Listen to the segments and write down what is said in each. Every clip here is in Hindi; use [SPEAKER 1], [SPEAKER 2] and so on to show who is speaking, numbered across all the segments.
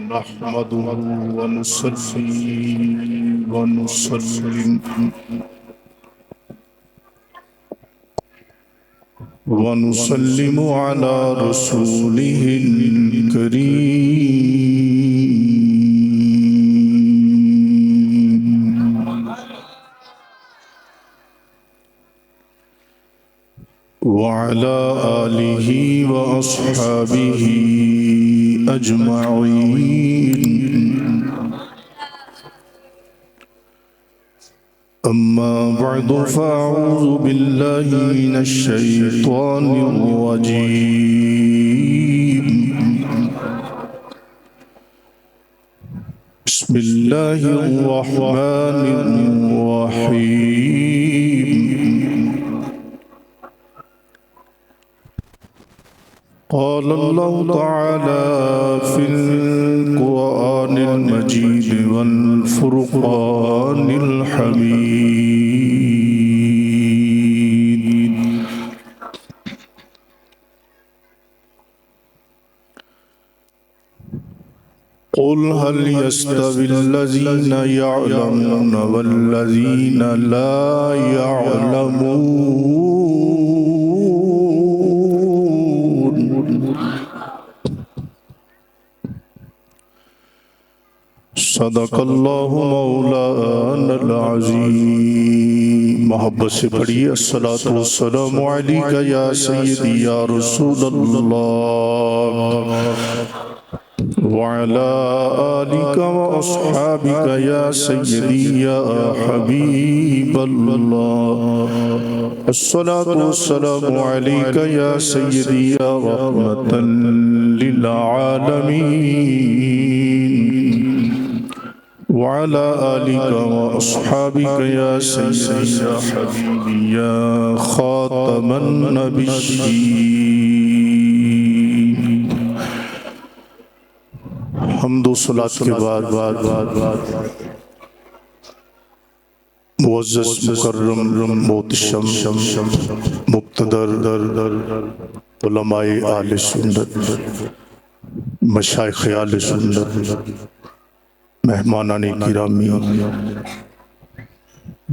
[SPEAKER 1] नहमदुहु व नुसल्ली व नुसल्लिम व नुसल्लिमु अला रसूलिहिल करीम व अला आलिहि व अस्हाबिहि अजमईन। अम्मा बअदु फ़अऊज़ु बिल्लाहि मिनश शैतानिर रजीम। बिस्मिल्लाहिर रहमानिर रहीम। क़ाल अल्लाहु तआला फ़िल क़ुरआनिल मजीद वल फ़ुरक़ानिल हमीद। क़ुल हल यस्तविल्लज़ीना यअलमूना वल्लज़ीना ला यअलमून। सदक़ल्लाहु मौलानल अज़ीम। मोहब्बत से पढ़िए अस्सलातु वस्सलामु अलैका या सय्यदी या रसूलल्लाह व अला आलिका व अस्हाबिका या सय्यदी या हबीबल्लाह। अस्सलातु वस्सलामु अलैका या सय्यदी या रहमतल लिल आलमीन व अला आलिका व अस्हाबिका या सय्यदी या हबीबी या खातमन नबिय्यीन। हम्दो सलात के बाद मुअज़्ज़ज़ मुकर्रम मोहतशम मुक़्तदर उलमाए आले सुन्नत मशाइख़ आले सुन्नत मेहमानाने किरामी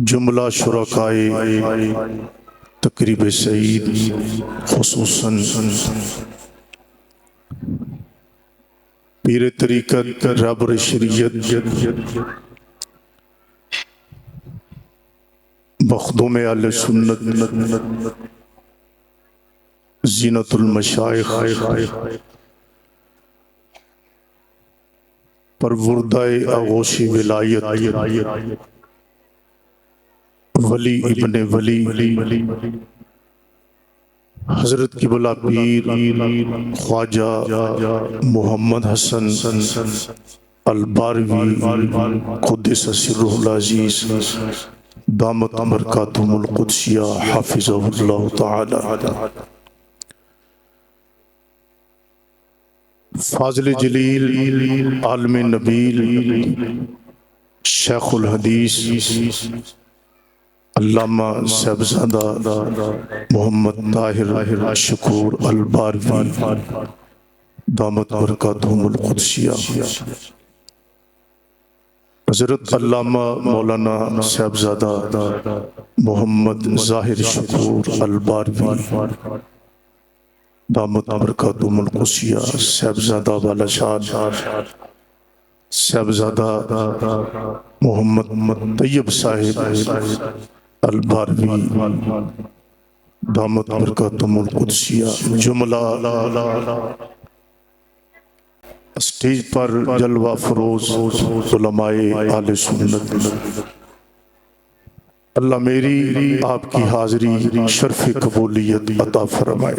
[SPEAKER 1] जुमला शुरकाए तक़रीब सईद खुसूसन पीर तरीक़त रहबर शरीयत मख़दूम आले सुन्नत ज़ीनतुल मशाइख़ परवुर्दाए आगोशी विलायत वली इब्ने वली हज़रत क़िबला पीर ख्वाजा मोहम्मद हसन अल-बारवी क़ुद्दस सिर्रुहुल अज़ीज़ दामत बरकातुहुल क़ुद्सिया हाफ़िज़हुल्लाह तआला। फ़ाज़िल जलील आलिम नबील शेखुल हदीस अल्लामा साहिबज़ादा मोहम्मद ताहिर शकूर अल-बारवी दामत बरकातुहुल क़ुद्सिया। हज़रत अल्लामा मौलाना साहिबज़ादा मोहम्मद ज़ाहिर शकूर अल-बारवी दामत बरकातुहुल क़ुद्सिया साहिबज़ादा वाला शान साहिबज़ादा मोहम्मद तैयब साहिब अल-बारवी दामत बरकातुहुल क़ुद्सिया। जुमला स्टेज पर जलवा फरोज उलमाए आले सुन्नत अल्लाह मेरी आपकी हाज़री शर्फ़ कबूलियत अता फरमाए।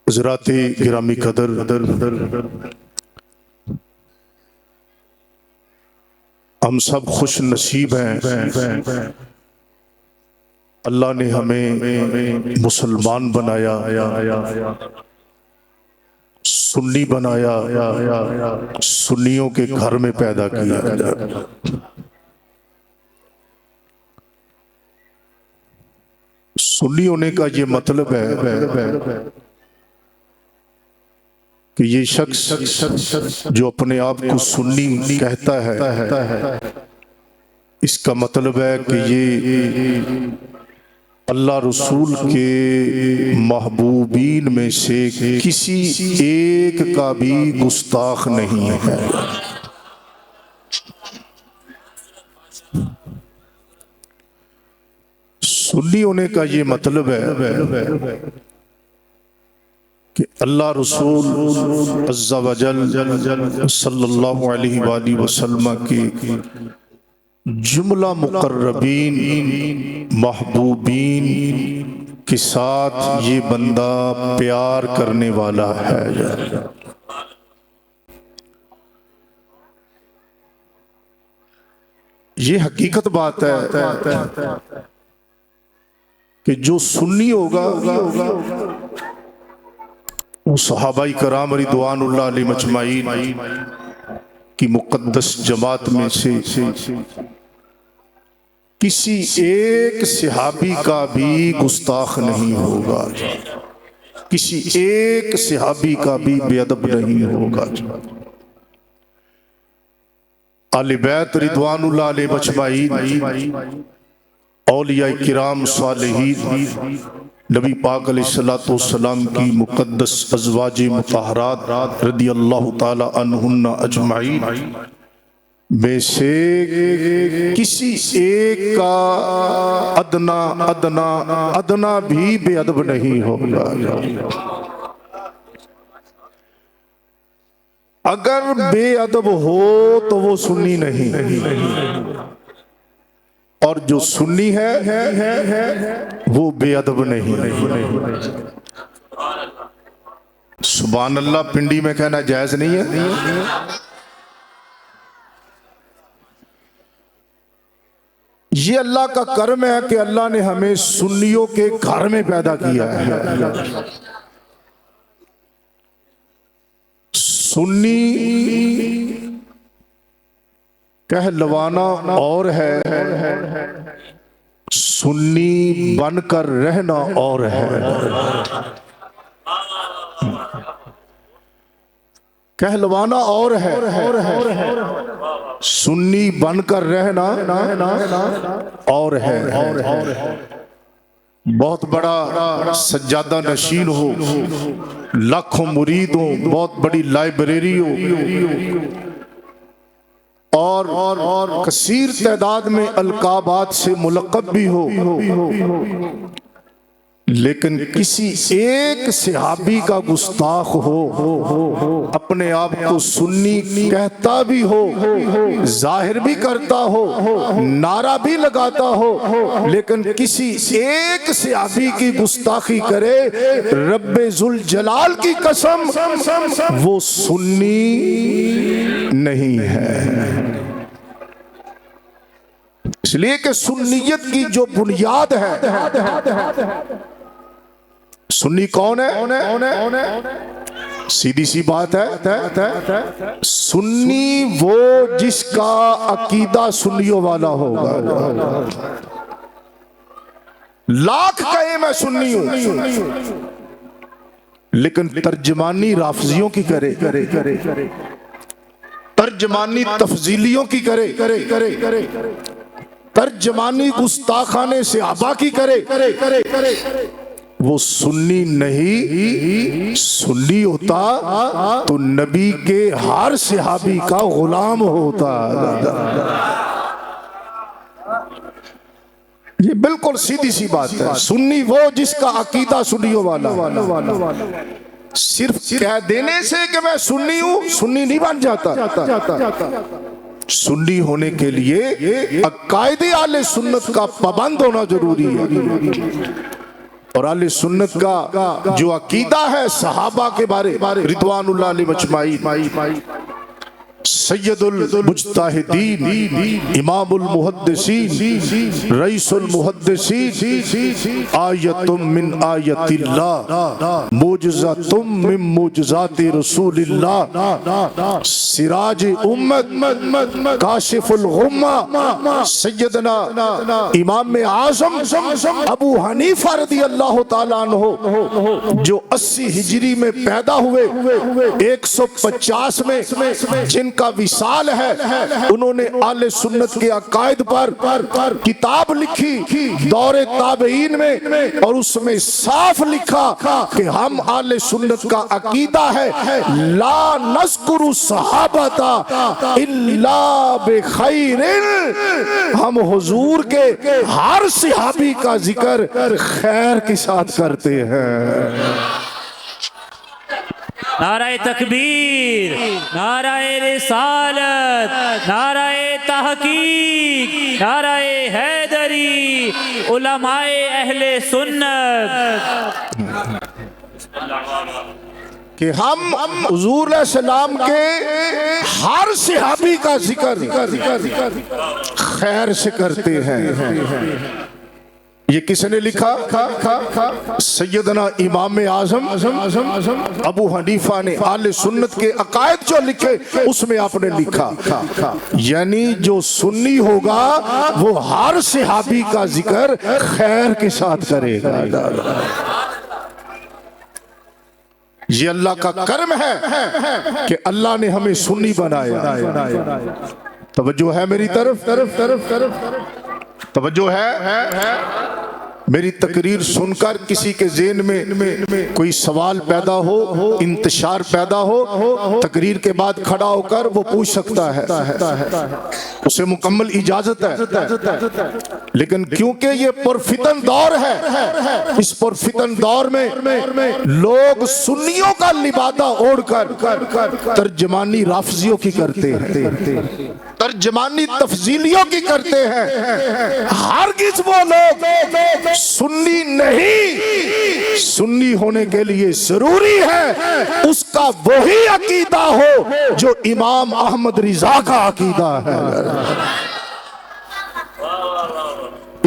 [SPEAKER 1] हज़राते गिरामी कदर हम सब खुश नसीब हैं, अल्लाह ने हमें मुसलमान बनाया, सुन्नी बनाया, सुन्नियों के घर में पैदा किया। सुन्नी होने का ये मतलब है कि ये शख्स जो अपने आप को सुन्नी कहता है, इसका मतलब है कि ये अल्लाह रसूल के महबूबीन में से किसी एक का भी गुस्ताख नहीं है। सुन्नी होने का ये मतलब है कि अल्लाह रसूल अज़्ज़ा वजल सल्लल्लाहु अलैहि वसल्लम के जुमला मुक़र्रबीन महबूबीन के साथ ये बंदा प्यार करने वाला है। ये हकीकत बात है कि जो सुन्नी होगा वो सहाबाई कराम रिदवानुल्लाह अलैहिम अजमाइन की मुक़द्दस जमात में से किसी एक सहाबी का भी गुस्ताख नहीं होगा, किसी एक सहाबी का भी बेअदब नहीं होगा। आले बैत रिदवानुल्लाह अलैहिम अजमाइन, औलिया किराम सालिहीन, नबी पाक अलैहिस्सलातु वस्सलाम की मुक़द्दस अज़वाजे मुतहरात रदियल्लाहु ताला अन्हुन्ना अजमाइन में से किसी एक का अदना अदना अदना भी बेअदब नहीं होगा। अगर बेअदब हो तो वो सुन्नी नहीं, और जो सुन्नी है वो बेअदब नहीं। सुभान अल्लाह पिंडी में कहना जायज नहीं है। ये अल्लाह का कर्म है कि अल्लाह ने हमें सुन्नियों के घर में पैदा किया है। सुन्नी कहलवाना और है, सुन्नी बनकर रहना और है। कहलवाना और है, सुन्नी बनकर रहना और है। बहुत बड़ा सज्जादा नशीन हो, लाखों मुरीद हो, बहुत बड़ी लाइब्रेरी हो और कसीर तादाद में अलकाबात से मुलक़ब भी हो, लेकिन किसी एक सहाबी का गुस्ताख हो, अपने आप को सुन्नी कहता भी हो, जाहिर भी करता हो, नारा भी लगाता हो, लेकिन किसी एक सहाबी की गुस्ताखी करे, रब्बे जुल जलाल की कसम वो सुन्नी नहीं है। इसलिए कि सुन्नियत की जो बुनियाद है, सुन्नी कौन है? सीधी सी बात है, सुन्नी वो जिसका अकीदा सुन्नियों वाला होगा। लाख कहे मैं सुन्नी हूं, लेकिन तर्जमानी राफजियों की करे, तर्जमानी तफजीलियों की करे, तर्जमानी गुस्ताखाने से आबा की करे, वो सुन्नी नहीं। सुन्नी होता तो नबी के हर सहाबी का गुलाम होता। ये बिल्कुल सीधी सी बात है। सुन्नी वो जिसका अकीदा सुन्नियों वाला। सिर्फ कह देने से कि मैं सुन्नी हूं, सुन्नी नहीं बन जाता। सुन्नी होने के लिए अकायदे आले सुन्नत का पाबंद होना जरूरी है। और आले सुन्नत का जो अकीदा है सहाबा के बारे रिदवानुल्लाह अलैहिम अजमाइन, सैयदुल मुज्ताहिदीन इमामुल मुहद्दिसीन रईसुल मुहद्दिसीन आयतुम मिन आयतिल्लाह मुजज़तुम मिन मुजज़ाति रसूलिल्लाह सिराज उम्मत काशिफुल गुम्मा सैयदना इमाम आज़म अबू हनीफा रज़ी अल्लाह ताला अन्हु जो 80 हिजरी में पैदा हुए 150 में जिनका विसाल है, उन्होंने आले सुन्नत के अकायद पर किताब लिखी दौरे ताबईन में, और उसमें साफ लिखा कि हम आले सुन्नत का अकीदा है ला नज़कुरु सहाबता इल्ला बिखैरिन, हम हुजूर के हर सहाबी का जिक्र खैर के साथ करते हैं।
[SPEAKER 2] नाराए तकबीर, नाराए रिसालत, नाराए तहकीक, नाराए हैदरी, उलमाए अहले सुन्नत
[SPEAKER 1] कि हम हुजूर सलाम के हर सहाबी का जिक्र खैर से करते हैं। ये किसने लिखा? सैयदना इमाम आज़म अबू हनीफा ने आले सुन्नत के अकायद जो लिखे उसमें आपने लिखा, यानी जो सुन्नी होगा वो हर सहाबी का जिक्र खैर के साथ करेगा। ये अल्लाह का कर्म है कि अल्लाह ने हमें सुन्नी बनाया। तवज्जो है मेरी तरफ तवज्जो है। मेरी तकरीर सुनकर किसी के ज़हन में कोई सवाल पैदा हो, इंतशार पैदा हो, तकरीर के बाद खड़ा होकर वो पूछ सकता है, उसे मुकम्मल इजाजत है। लेकिन क्योंकि ये पुरफितन दौर है, इस पुरफितन दौर में लोग सुन्नियों का लिबादा ओढ़कर तर्जमानी राफजियों की करते हैं, तर्जमानी तफजीलियों की करते हैं। हरगिज़ वो लोग सुन्नी नहीं, सुन्नी होने के लिए जरूरी है उसका वही अकीदा हो जो इमाम अहमद रिजा का अकीदा है।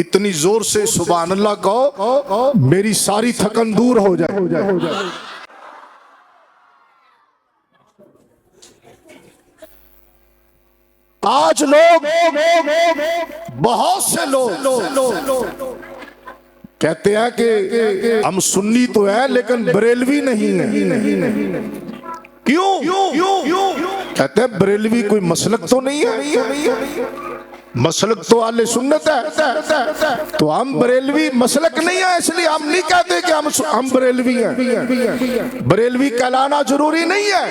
[SPEAKER 1] इतनी जोर से सुभान अल्लाह कहो मेरी सारी थकन दूर हो जाए। आज लोग, बहुत से लोग कहते हैं कि हम सुन्नी तो है लेकिन बरेलवी नहीं है। क्यों? कहते हैं बरेलवी कोई मसलक तो नहीं है, मसलक तो आले सुन्नत है, तो हम बरेलवी मसलक नहीं है, इसलिए हम नहीं कहते कि हम बरेलवी हैं। बरेलवी कहलाना जरूरी नहीं है।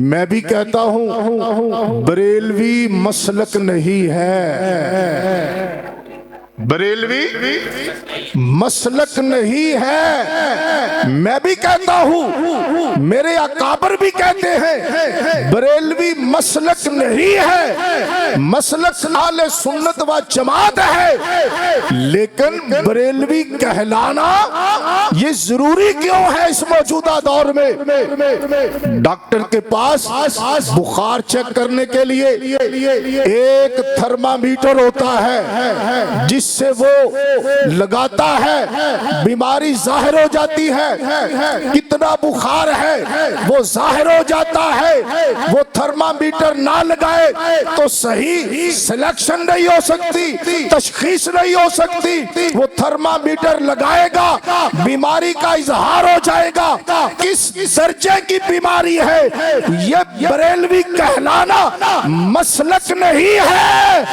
[SPEAKER 1] मैं भी कहता हूं बरेलवी मसलक नहीं है, बरेलवी मसलक नहीं है। मैं भी कहता हूं, मेरे अकाबर भी कहते हैं बरेलवी मसलक नहीं है, मसलक आले सुन्नत व जमात है। लेकिन बरेलवी कहलाना ये जरूरी क्यों है इस मौजूदा दौर में? डॉक्टर के पास बुखार चेक करने के लिए एक थर्मामीटर होता है जिससे वो लगाता है, बीमारी जाहिर हो जाती है, कितना बुखार है वो जाहिर हो जाता है। वो थर्मामीटर ना लगाए तो सही सिलेक्शन नहीं हो सकती, तशखीस नहीं हो सकती। वो थर्मामीटर लगाएगा, बीमारी का इजहार हो जाएगा किस दर्जे की बीमारी है। ये बरेलवी कहलाना मसलक नहीं है,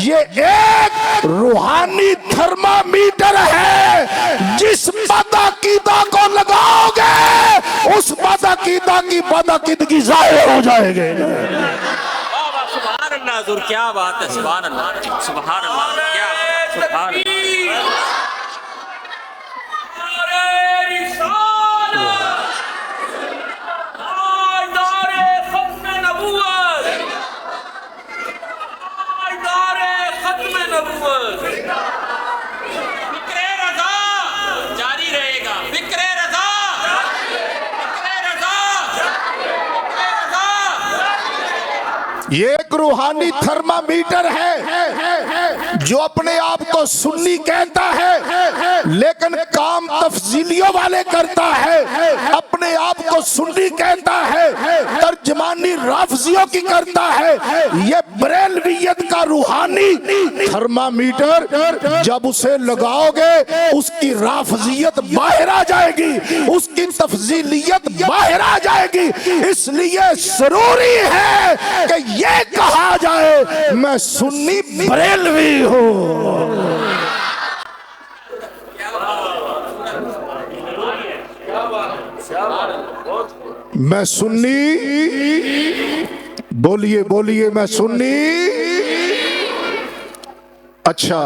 [SPEAKER 1] ये एक रूहानी थर्मामीटर है। जिस बदअकीदा को लगाओगे उस बदअकीदा की बदअकीदगी जाहिर हो जाएगी।
[SPEAKER 3] सुभान अल्लाह हुजूर, क्या बात है, सुभान अल्लाह, सुभान अल्लाह, क्या सुभान अल्लाह।
[SPEAKER 1] ये एक रूहानी थर्मामीटर है जो अपने आप को सुन्नी कहता है, लेकिन काम तफजीलियों वाले करता है। अपने आप को सुन्नी कहता है, तर्जमानी राफजियों की करता है। ये बरेलवियत का रूहानी थर्मामीटर, जब उसे लगाओगे उसकी राफजियत बाहर आ जाएगी, उसकी तफजीलियत बाहर आ जाएगी। इसलिए जरूरी है कि ये कहा जाए मैं सुन्नी बरेलवी हूं। मैं सुन्नी, बोलिए बोलिए, मैं सुन्नी। अच्छा,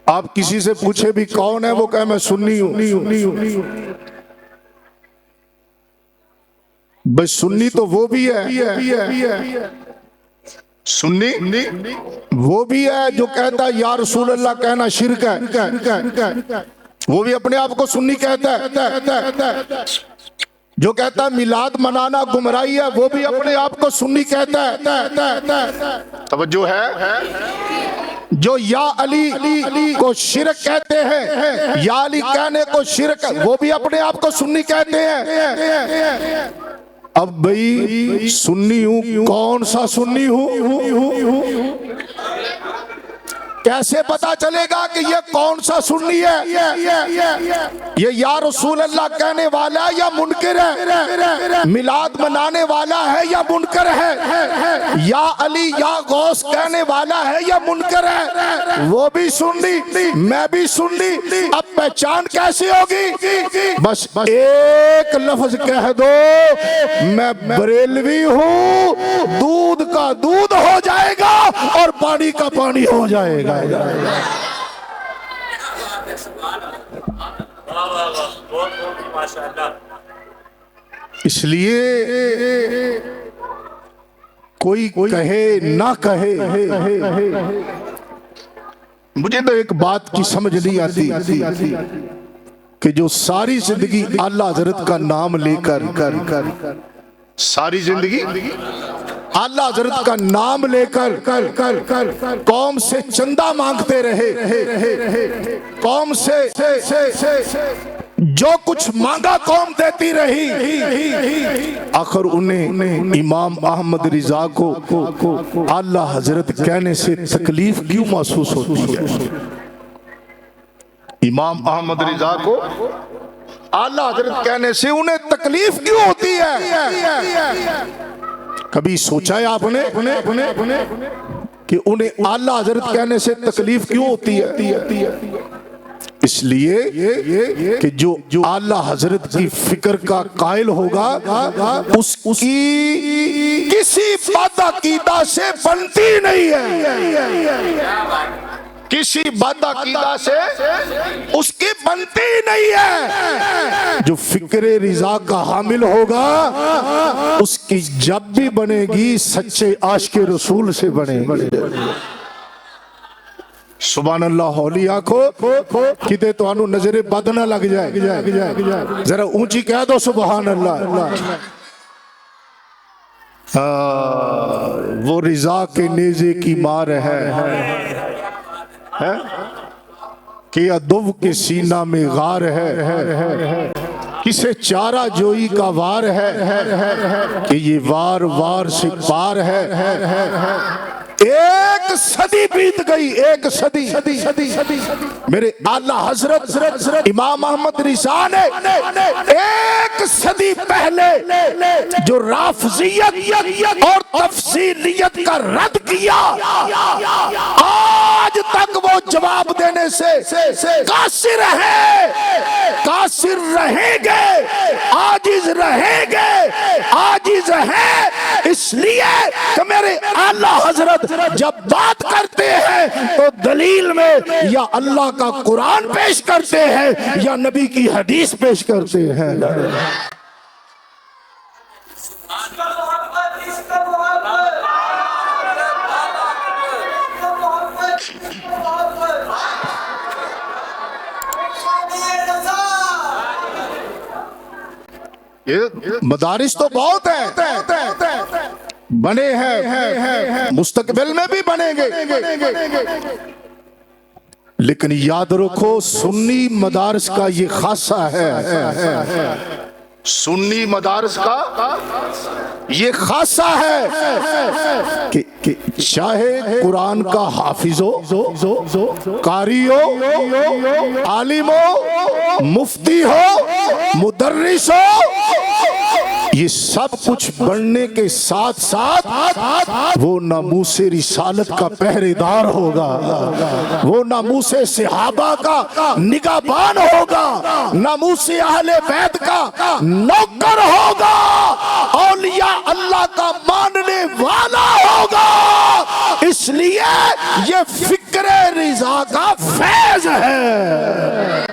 [SPEAKER 1] आप किसी से पूछे भी कौन है, वो कहे मैं सुन्नी हूं। बस सुन्नी तो वो भी है, सुन्नी वो भी है जो कहता है या रसूल अल्लाह कहना शिर्क है, वो भी अपने आप को सुन्नी कहता है। जो कहता है मिलाद मनाना गुमराही है, वो भी अपने आप को सुन्नी कहता है। तवज्जो है। जो या अली को शिरक कहते हैं, या अली कहने को शिरक, वो भी अपने आप को सुन्नी कहते हैं। अब भाई सुन्नी हूं, कौन सा सुन्नी हूं? कैसे पता चलेगा कि ये कौन सा सुन्नी है? ये या रसूल अल्लाह कहने वाला है या मुनकर है? मिलाद मनाने वाला है या मुनकर है? या अली या गौस कहने वाला है या मुनकर है? वो भी सुन्नी, मैं भी सुन्नी। अब पहचान कैसे होगी? बस एक लफ्ज कह दो, मैं बरेलवी हूं, दूध का दूध हो जाएगा और पानी का पानी हो जाएगा। इसलिए कोई कहे ना कहे, मुझे तो एक बात की समझ नहीं आती कि जो सारी जिंदगी आला हजरत का नाम लेकर, सारी जिंदगी आला हजरत का नाम लेकर कौम से चंदा मांगते रहे, कौम से जो कुछ मांगा कौम देती रही, आखिर उन्हें इमाम अहमद रिजा को आला हजरत कहने से तकलीफ क्यों महसूस होती है? इमाम अहमद रिजा को आला हजरत कहने से उन्हें तकलीफ क्यों होती है? कभी सोचा है आपने कि उन्हें आला हजरत कहने से तकलीफ क्यों होती है? इसलिए कि जो आला हजरत की फिक्र का कायल होगा, उसकी किसी बदअकीदा से बनती नहीं है, किसी बदअकीदा से उसकी बनती नहीं है। जो फिक्रे रिजा का हामिल होगा, उसकी जब भी बनेगी सच्चे आशिक़े रसूल से बनेगी। सुभान अल्लाह। हौली आखो किते तुहानू नजरे बद ना लग जाए, जरा ऊंची कह दो सुभान अल्लाह। वो रिजा के नेज़े की मार है कि अदुव के सीना में गार है, किसे चारा जोई का वार है कि ये वार वार से पार है। एक सदी बीत गई, एक सदी मेरे आला हजरत इमाम अहमद रिजा ने एक सदी पहले जो राफजियत और तफसीलियत का रद्द किया, आज तक वो जवाब देने से कासिर है, कासिर रहेंगे, आजिज रहेंगे, आजिज है। इसलिए कि मेरे आला हजरत जब बात करते हैं तो दलील में या अल्लाह का कुरान पेश करते हैं या नबी की हदीस पेश करते हैं। ये मदारिस तो बहुत है, बने हैं, मुस्तकबिल में भी बनेंगे। लेकिन याद रखो सुन्नी मदारस का ये खासा है, सुन्नी मदारस का ये खासा है कि चाहे कुरान का हाफिज हो, कारी हो, आलिम हो, मुफ्ती हो, मुदर्रिस हो, ये सब कुछ बढ़ने के साथ साथ वो नामूसे रिसालत का पहरेदार होगा, वो नामूसे सहाबा का निगाहबान होगा, नामूसे अहले बैत का नौकर होगा, औलिया अल्लाह का मानने वाला होगा। इसलिए ये फिक्रे रिजा का फैज है।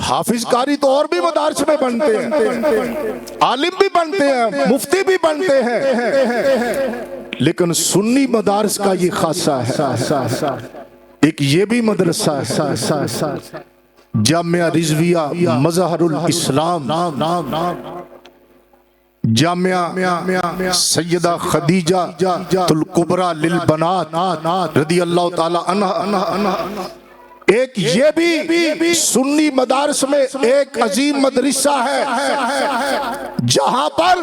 [SPEAKER 1] हाफिज कारी तो और भी मदारस में बनते हैं, आलिम भी बनते हैं, मुफ्ती भी बनते हैं, लेकिन सुन्नी मदारस का ये खासा है। एक ये भी मदरसा है जामिया रिजविया मज़हरुल इस्लाम, जामिया सैयदा खदीजा तुल कुबरा लिल बनात रदी अल्लाह ताला अन्हा। एक ये भी सुन्नी मदारस में एक अजीम मदरसा है जहां पर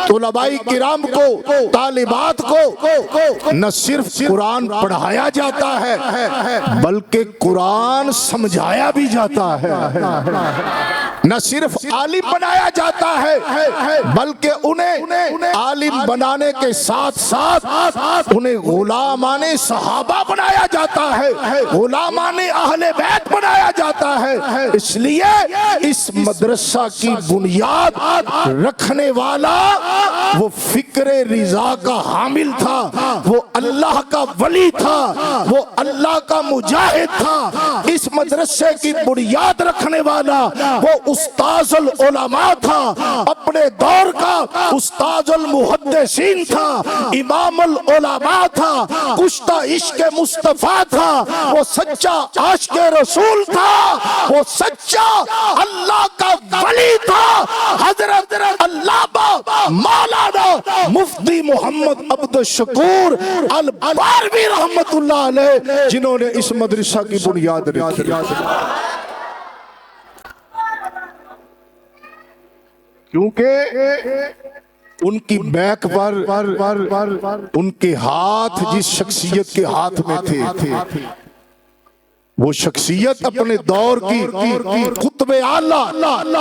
[SPEAKER 1] तुलबाई किराम को, तालिबात को न सिर्फ कुरान पढ़ाया जाता है बल्कि कुरान समझाया भी जाता है। न सिर्फ आलिम बनाया जाता है बल्कि उन्हें आलिम बनाने के साथ साथ उन्हें गुलामाने सहाबा बनाया जाता है, गुलामाने अहले बैत बनाया जाता है। इसलिए इस मदरसा की बुनियाद रखने वाला वो फिक्रे रिजा का हामिल था, वो अल्लाह का वली था, वो अल्लाह का मुजाहिद था। इस मदरसे की बुनियाद रखने वाला वो उस्ताजुल उलमा था, अपने दौर का उस्ताजुल मुहद्दिसीन था, इमामुल उलमा था, कुश्ता इश्क मुस्तफा था, वो सच्चा आशिक रसूल था, वो सच्चा अल्लाह का वली था। हजरत अल्लामा मौलाना मुफ्ती मोहम्मद अब्दुल शकूर अल बारवी रहमतुल्लाह अलैह जिन्होंने इस मदरसा की बुनियाद रखी। क्योंकि उनकी बैक पर उनके हाथ जिस शख्सियत के हाथ में थे वो शख्सियत अपने दौर की कुतुब आला,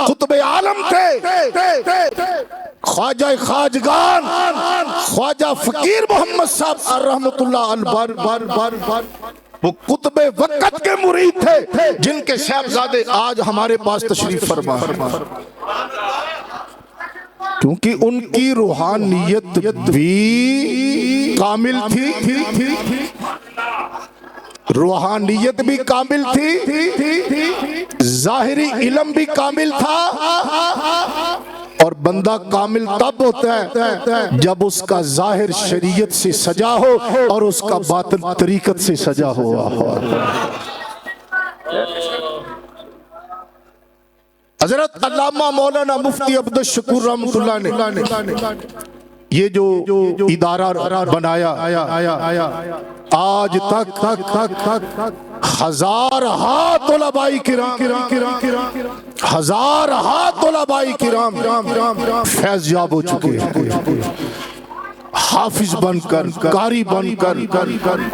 [SPEAKER 1] कुतुब आलम थे। ख्वाजा खाजगान, ख्वाजा फकीर मोहम्मद साहब रहमतुल्लाह अलैह वो कुतुब वक़्त के मुरीद थे जिनके साहबजादे आज हमारे पास तशरीफ फरमा। क्योंकि उनकी रूहानियत भी कामिल थी, रूहानियत भी कामिल थी, जाहिरी इल्म भी कामिल था। और बंदा कामिल तब होता है जब उसका जाहिर शरीयत से सजा हो और उसका बातिन तरीकत से सजा हुआ हो। हजरत अल्लामा मौलाना मुफ्ती अब्दुल शकूर रहमतुल्लाह ने ये जो इदारा बनाया आज तक हजार हाथ उलमाए किराम, हजार हाथ उलमाए किराम फैज़ याब हो चुके हैं। हाफिज बनकर, कारी बनकर,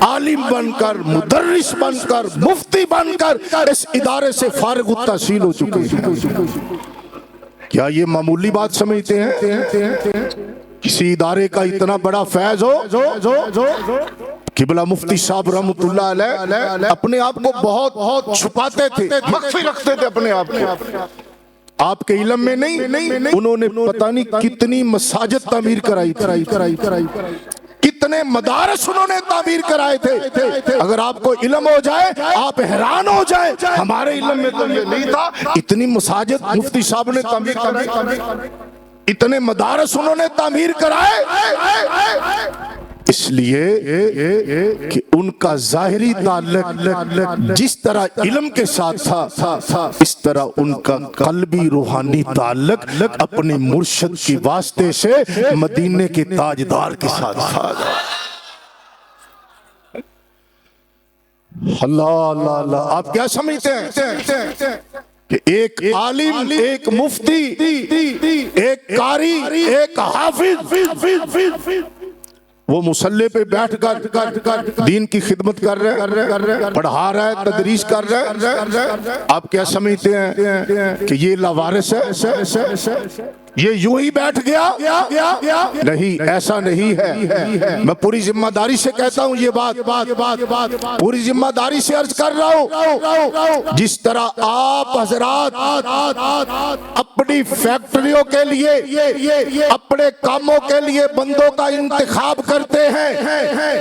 [SPEAKER 1] आलिम बनकर, मुदर्रिस बनकर, मुफ्ती बनकर इस इदारे से फारिग तहसील हो चुके हैं। क्या ये मामूली बात समझते हैं? किसी इदारे का इतना बड़ा फैज हो। किबला मुफ्ती साहब रहमतुल्लाह अलैह अपने आप को बहुत छुपाते थे, मख्फी रखते थे अपने आप को। आपके इल्म में नहीं, उन्होंने पता नहीं कितनी मसाजिद तामीर कराई, कितने मदारस उन्होंने तामीर कराए थे। अगर आपको इल्म हो जाए आप हैरान हो जाए, हमारे इल्म में तो ये नहीं था। इतनी मसाजिद मुफ्ती साहब ने तामीर कराई, इतने मदारस उन्होंने तामीर कराए। इसलिए कि उनका जाहिरी ताल्लुक जिस तरह इल्म के साथ था, इस तरह उनका कल्बी रूहानी ताल्लुक अपने मुर्शिद की वास्ते से मदीने के ताजदार के साथ था। अल्लाह अल्लाह अल्लाह। आप क्या समझते हैं कि एक आलिम, एक मुफ्ती, एक कारी, एक हाफिज वो मुसल्ले पे बैठ कर दीन की खिदमत कर रहे, पढ़ा रहा है, तदरीस कर रहे, आप क्या समझते हैं कि ये लावारिस है, ये यूं ही बैठ गया? नहीं, ऐसा नहीं है। मैं पूरी जिम्मेदारी से कहता हूं ये बात, पूरी जिम्मेदारी से अर्ज कर रहा हूं। जिस तरह आप हजरात अपनी फैक्ट्रियों के लिए, अपने कामों के लिए बंदों का इंतखाब करते हैं,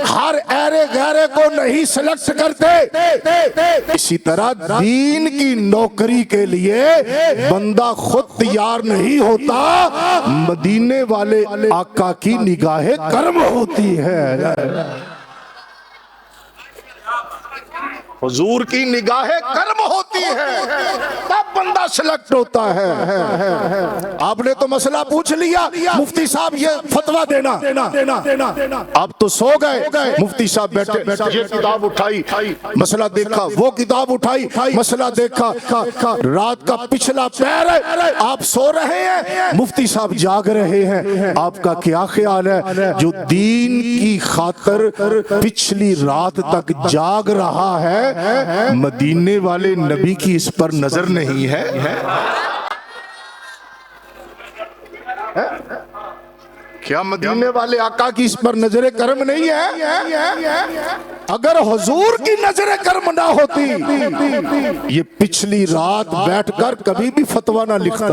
[SPEAKER 1] हर ऐरे गहरे को नहीं सिलेक्ट करते, इसी तरह दीन की नौकरी के लिए बंदा खुद तैयार नहीं होता, मदीने वाले आका की निगाहे कर्म होती है। हुजूर की निगाहें कर्म होती है, तब बंदा सिलेक्ट होता है। आपने तो मसला पूछ लिया, मुफ्ती साहब ये फतवा देना, आप तो सो गए। मुफ्ती साहब बैठे, ये किताब उठाई, मसला देखा, वो किताब उठाई, मसला देखा, रात का पिछला पैर है, आप सो रहे हैं, मुफ्ती साहब जाग रहे हैं। आपका क्या ख्याल है जो दीन की खातर पिछली रात तक जाग रहा है, मदीने वाले नबी की इस पर नजर नहीं है? क्या मदीने वाले आका की इस पर नजर करम नहीं है? अगर हुजूर की नजर कर्म ना होती, ये पिछली रात बैठकर कभी भी फतवा ना लिखता,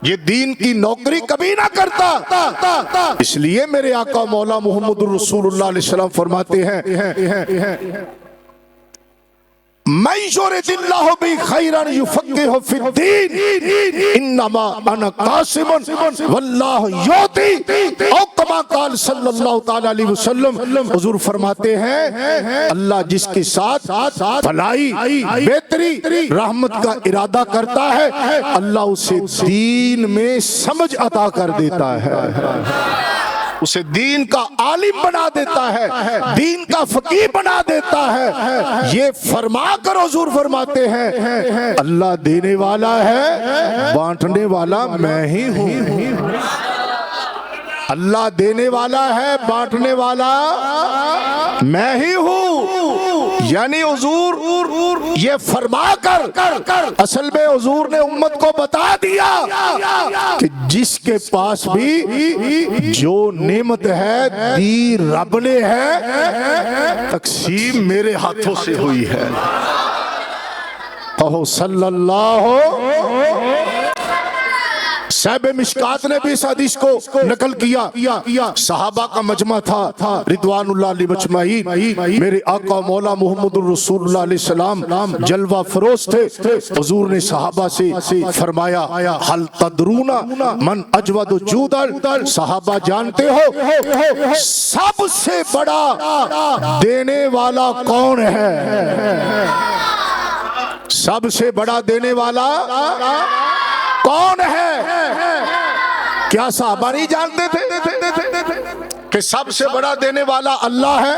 [SPEAKER 1] ये दीन की नौकरी कभी ना करता। इसलिए मेरे आका मौला मोहम्मद रसूलुल्लाह अलैहि सल्लम फरमाते हैं, मैशुरिदिल्लाहु बि खैरन युफक्किहु फिद्दीन इन्नमा अना कासिमुन वल्लाहु युती औ कमा काल सल्लल्लाहु तआला अलैहि वसल्लम। हुजूर फरमाते हैं, अल्लाह जिसके साथ भलाई, बेहतरी, रहमत का इरादा करता है, अल्लाह उसे दीन में समझ अता कर देता है, उसे दीन का आलिम बना देता है, दीन का फकीह बना देता है। ये फरमा कर हुजूर फरमाते हैं, अल्लाह देने वाला है, बांटने वाला मैं ही हूँ। अल्लाह देने वाला है, बांटने वाला मैं ही हूँ। यानी हुजूर ये फरमा कर असल में हुजूर ने उम्मत को बता दिया कि जिसके पास भी जो नेमत है दी रब ने है, तकसीम मेरे हाथों से हुई है। कहो सल्लल्लाहु। साहिब मिशकात ने भी इस हदीस को नकल किया। सहाबा का मजमा था रिदवानुल्लाह अलैहि अजमईन। मेरे आका मौला मोहम्मद रसूलुल्लाह अलैहि सलाम जलवा फरोज थे। हुजूर ने सहाबा से फरमाया, हल तदरूना मन अजवद जूदल, सहाबा जानते हो सबसे बड़ा देने वाला कौन है? सबसे बड़ा देने वाला कौन है? क्या साहबा नहीं जानते थे कि सबसे बड़ा देने वाला अल्लाह है?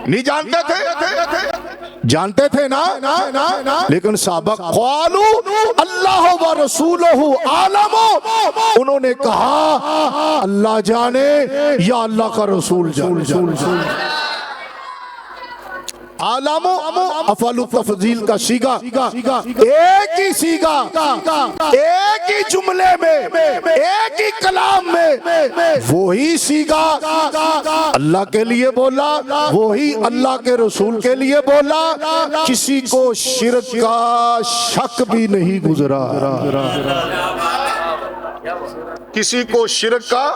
[SPEAKER 1] नहीं जानते थे? जानते थे ना। लेकिन साहबा क़ालू अल्लाह व रसूलुहु आलमु, उन्होंने कहा अल्लाह जाने या अल्लाह का रसूल जाने। आलमो अफलु तफजील का सीगा, एक ही सीगा, एक ही जुमले में, एक ही कलाम में वही सीगा अल्लाह के लिए बोला, वही अल्लाह के रसूल के लिए बोला। किसी को शिरक का शक भी नहीं गुजरा, किसी को शिरक का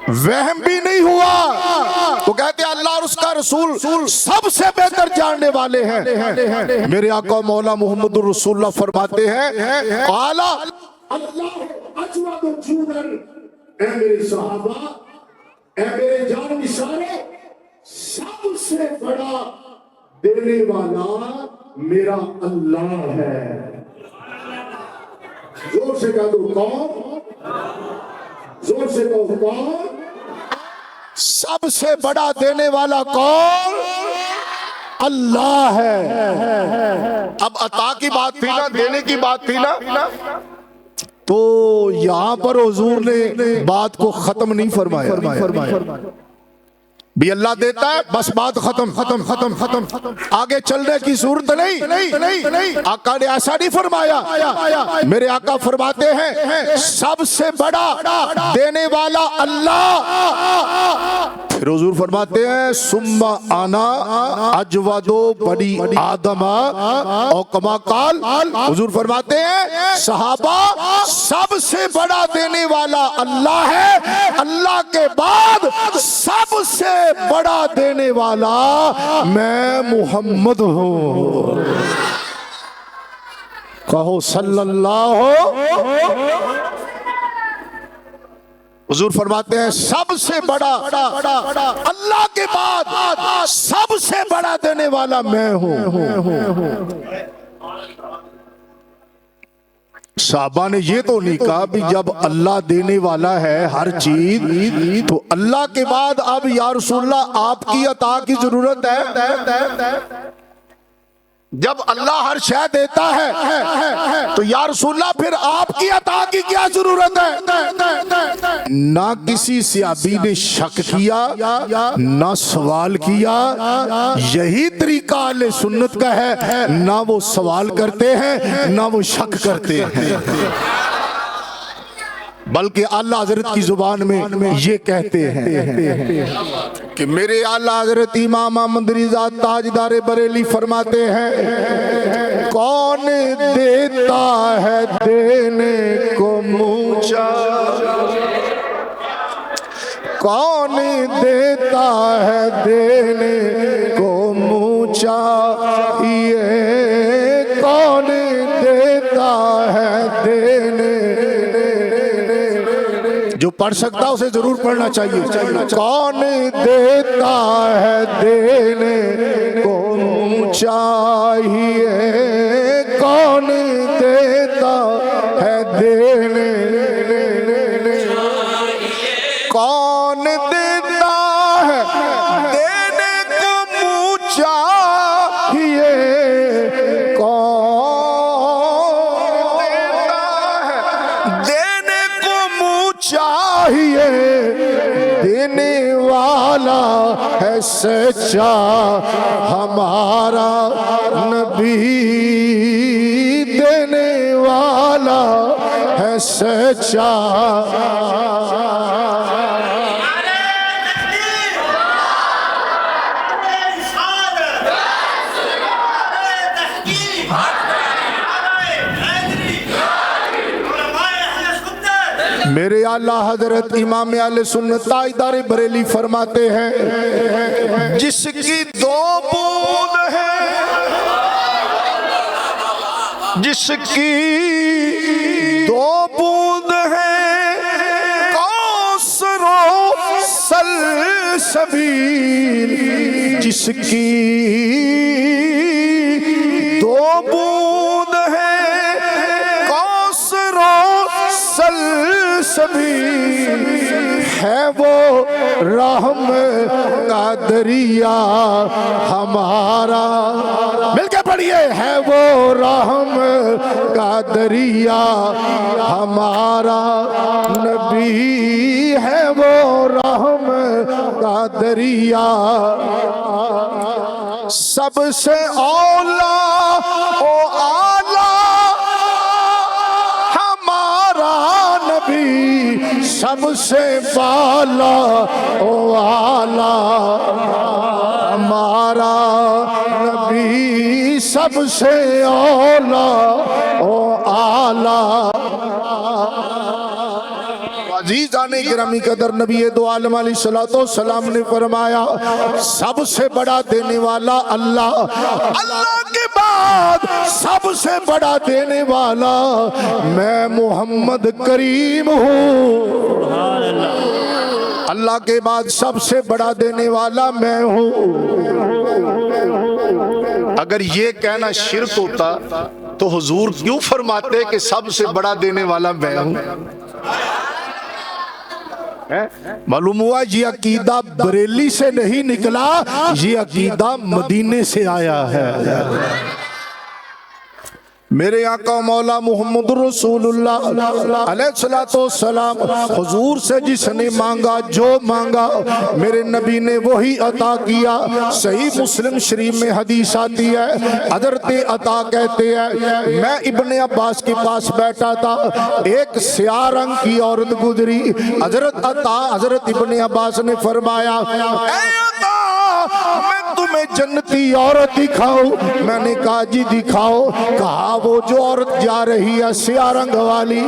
[SPEAKER 1] वहम भी नहीं हुआ। तो कहते हैं अल्लाह और उसका रसूल सबसे बेहतर जानने वाले हैं। मेरे आका मौला मोहम्मद रसूलुल्लाह फरमाते हैं, आला अल्लाह अजवद जूदन, ऐ मेरे सहाबा ऐ मेरे जान निसारे, सबसे बड़ा देने वाला मेरा अल्लाह है। जोर से कह दो कौन, जोर से कहो कौन, सबसे बड़ा देने वाला कौन, अल्लाह है। अब अता की बात थी ना, देने की बात थी ना, तो यहां पर हुजूर ने बात को खत्म नहीं फरमाया। भी अल्लाह देता है, बस बात खत्म खत्म खत्म खत्म, आगे चलने की सूरत नहीं। आका ने ऐसा नहीं फरमाया। मेरे आका फरमाते हैं सबसे बड़ा देने वाला अल्लाह। फिर हुजूर फरमाते हैं सुम्मा आना अजवदो बनी आदमा और कमा काल। हुजूर फरमाते हैं सहाबा, सबसे बड़ा देने वाला अल्लाह है, अल्लाह के बाद सबसे बड़ा देने वाला मैं मोहम्मद हूं। कहो सल्लल्लाहु। हुजूर फरमाते हैं सबसे बड़ा अल्लाह के बाद सबसे बड़ा देने वाला मैं हूं। साहबा ने ये तो नहीं कहा भी जब अल्लाह देने वाला है हर चीज, तो अल्लाह के बाद अब या रसूलल्लाह आपकी अता की जरूरत है। जब अल्लाह हर शय देता है तो या रसूलल्लाह फिर आपकी अता की क्या जरूरत है। ना किसी सहाबी ने शक किया, ना सवाल किया। यही तरीका अहले सुन्नत का है, ना वो सवाल करते हैं ना वो शक करते हैं, बल्कि आला हजरत की जुबान में ये कहते हैं कि मेरे आला हजरत इमाम अहमद रिज़ा ताजदार बरेली फरमाते हैं कौन देता है देने को मूंचा, कौन देता है देने को मूंचा, ये कौन देता है देने। जो पढ़ सकता उसे जरूर पढ़ना चाहिए। कौन देता है देने को चाहिए, कौन देता है देने, कौन देता है देने को मुँह चाहिए, चाहिए देने वाला है सच्चा हमारा नबी, देने वाला है सच्चा। मेरे आला हजरत इमाम अहले सुन्नत ताजदार बरेली फरमाते हैं जिसकी दो बूंद है, जिसकी दो बूंद है कौसरो सलसबील, जिसकी दो बूंद है कौसरो सलसबील, है वो रहम का दरिया हमारा। मिलके पढ़िए, है वो रहम का दरिया हमारा नबी, है वो रहम का दरिया। सबसे औला ओ आला हमारा नबी, सबसे बाला ओ आला हमारा नबी, सबसे औला ओ आला। अज़ीज़ाने गिरामी कदर नबी दो आलम अलैहिस्सलातो सलाम ने फरमाया सबसे बड़ा देने वाला अल्लाह, अल्लाह के बाद सबसे बड़ा देने वाला मैं मोहम्मद करीम हूँ। अल्लाह के बाद सबसे बड़ा देने वाला मैं हूं। अगर ये कहना शिर्क होता तो हुजूर क्यों फरमाते कि सबसे बड़ा देने वाला मैं हूं? मालूम हुआ ये अकीदा बरेली से नहीं निकला, ये अकीदा मदीने से आया है। मेरे आका मौला मोहम्मद रसूलुल्लाह अलैहिस्सलाम हुजूर से जिसने मांगा, जो मांगा मेरे नबी ने वही अता किया। सही मुस्लिम शरीफ में हदीस आती है, हजरत अता कहते हैं मैं इब्ने अब्बास के पास बैठा था, एक स्याह रंग की औरत गुजरी। हजरत इब्ने अब्बास ने फरमाया मैं तुम्हें जन्नती औरत दिखाऊं? मैंने कहा जी दिखाओ। कहा वो जो औरत जा रही है स्याह रंग वाली,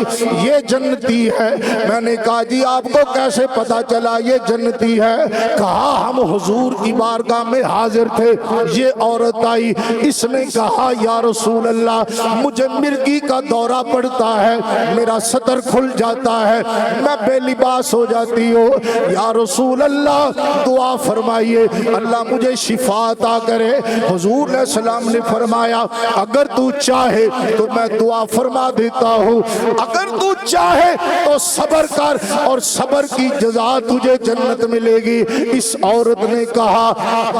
[SPEAKER 1] ये जन्नती है। मैंने कहा जी आपको कैसे पता चला ये जन्नती है? कहा हम हुजूर की बारगाह में हाजिर थे, ये औरत आई, इसने कहा या रसूल अल्लाह मुझे मिर्गी का दौरा पड़ता है, मेरा सतर खुल जाता है, मैं बेलिबास हो जाती हूँ, या रसूल अल्लाह दुआ फरमाइए अल्लाह मुझे शिफा अता करे। हुजूर ने सलाम ने फरमाया अगर तू चाहे तो मैं दुआ फरमा देता हूँ, अगर तू चाहे तो सब्र कर और सब्र की जज़ा तुझे जन्नत मिलेगी। इस औरत ने कहा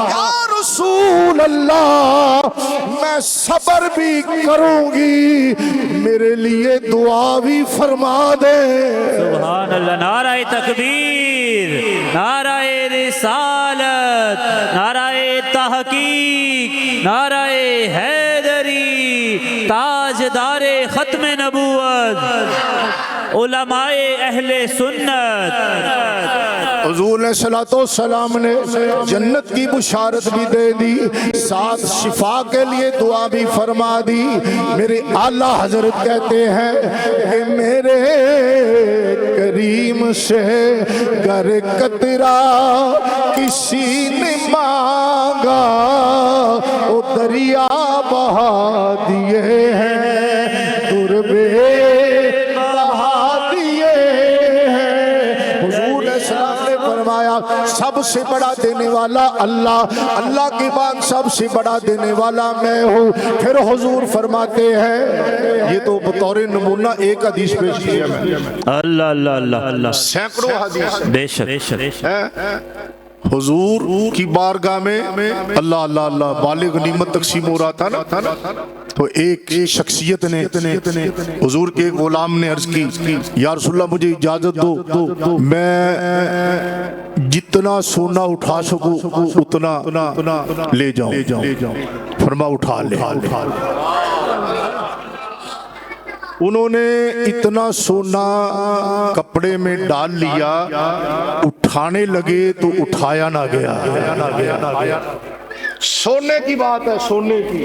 [SPEAKER 1] या रसूल अल्लाह मैं सब्र भी करूंगी, मेरे लिए दुआ भी फरमा दे।
[SPEAKER 2] सुभान अल्लाह। नाराए तकबीर, नाराए रिसालत, नाराए तहकीक, नाराए हैदरी, ताजदारे खत्म नबूवत, उलमाए अहले सुन्नत।
[SPEAKER 1] हुजूर ने सलातो सलाम ने जन्नत की बुशारत भी दे दी, साथ शिफा के लिए दुआ भी फरमा दी। मेरे आला हजरत कहते हैं कि मेरे करीम से गर कतरा किसी ने मांगा, वो दरिया बहा दिए हैं, दुर्बे बहा दिए हैं। हुजूर ने सलाम ने फरमाया सबसे बड़ा देने वाला अल्लाह, अल्लाह के बाद सबसे बड़ा देने वाला मैं हूँ। फिर हुजूर फरमाते हैं, ये तो बतौर नमूना एक हदीस पेश की है मैंने,
[SPEAKER 2] अल्लाह अल्लाह अल्लाह अल्लाह,
[SPEAKER 1] सैकड़ों हदीस
[SPEAKER 2] बेशक।
[SPEAKER 1] हुजूर की बारगाह में अल्लाह अल्लाह अल्लाह बाले गनीमत तकसीम हो रहा था ना, तो एक शख्सियत ने हुजूर के एक गुलाम ने अर्ज की या रसूलल्लाह मुझे इजाजत दो, मैं जितना सोना उठा सकूं उतना ले जाऊं। फरमा उठा ले। उन्होंने इतना सोना कपड़े में डाल लिया, उठाने लगे तो उठाया ना गया। सोने की बात है, सोने की,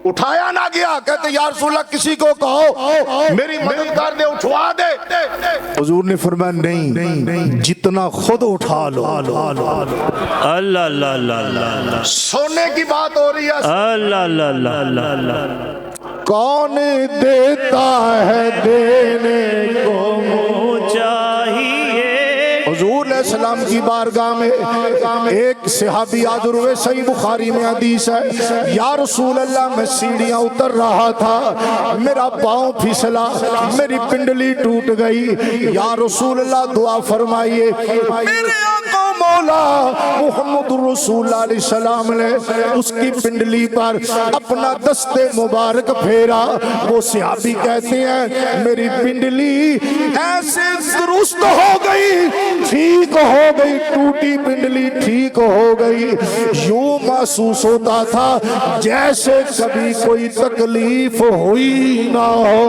[SPEAKER 1] उठाया ना गया। कहते यार रसूलल्लाह किसी को कहो मेरी मदद कर दे, उठवा दे। हुजूर ने फरमाया नहीं, जितना खुद उठा लो।
[SPEAKER 2] अल्लाह अल्लाह अल्लाह,
[SPEAKER 1] सोने की बात हो रही है।
[SPEAKER 2] अल्लाह अल्लाह अल्लाह।
[SPEAKER 1] कौन देता है देने को
[SPEAKER 2] मुझे चाहिए।
[SPEAKER 1] हुजूर सलाम की बारगाह में एक सहाबी हाज़िर हुए, सही बुखारी में हदीस है, या रसूल अल्लाह मैं सीढ़ियां उतर रहा था, मेरा पांव फिसला, मेरी पिंडली टूट गई, या रसूल अल्लाह दुआ फरमाइए। मेरे आका मौला मोहम्मद रसूलुल्लाह अलैहि सलाम ने उसकी पिंडली पर अपना दस्ते मुबारक फेरा। वो सहाबी कहते हैं मेरी पिंडली ऐसे दुरुस्त हो गई, ठीक हो गई, टूटी पिंडली ठीक हो गई, यूं महसूस होता था जैसे कभी कोई तकलीफ हुई ना हो।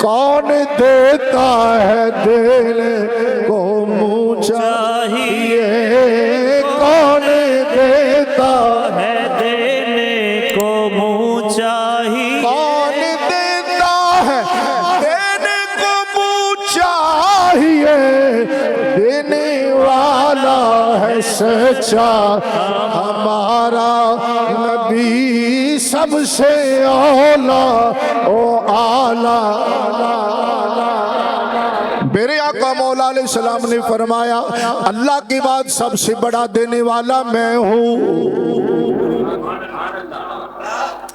[SPEAKER 1] कौन देता है देने को मुझे चाहिए, कौन देता
[SPEAKER 2] है देने को मुझे चाहिए,
[SPEAKER 1] कौन देता है देने को मुझे चाहिए, देने वाला है सच्चा हमारा नबी सबसे औला ओ आला। मेरे आका मौला अलैहिस्सलाम ने फरमाया अल्लाह के बाद सबसे बड़ा देने वाला मैं हूँ।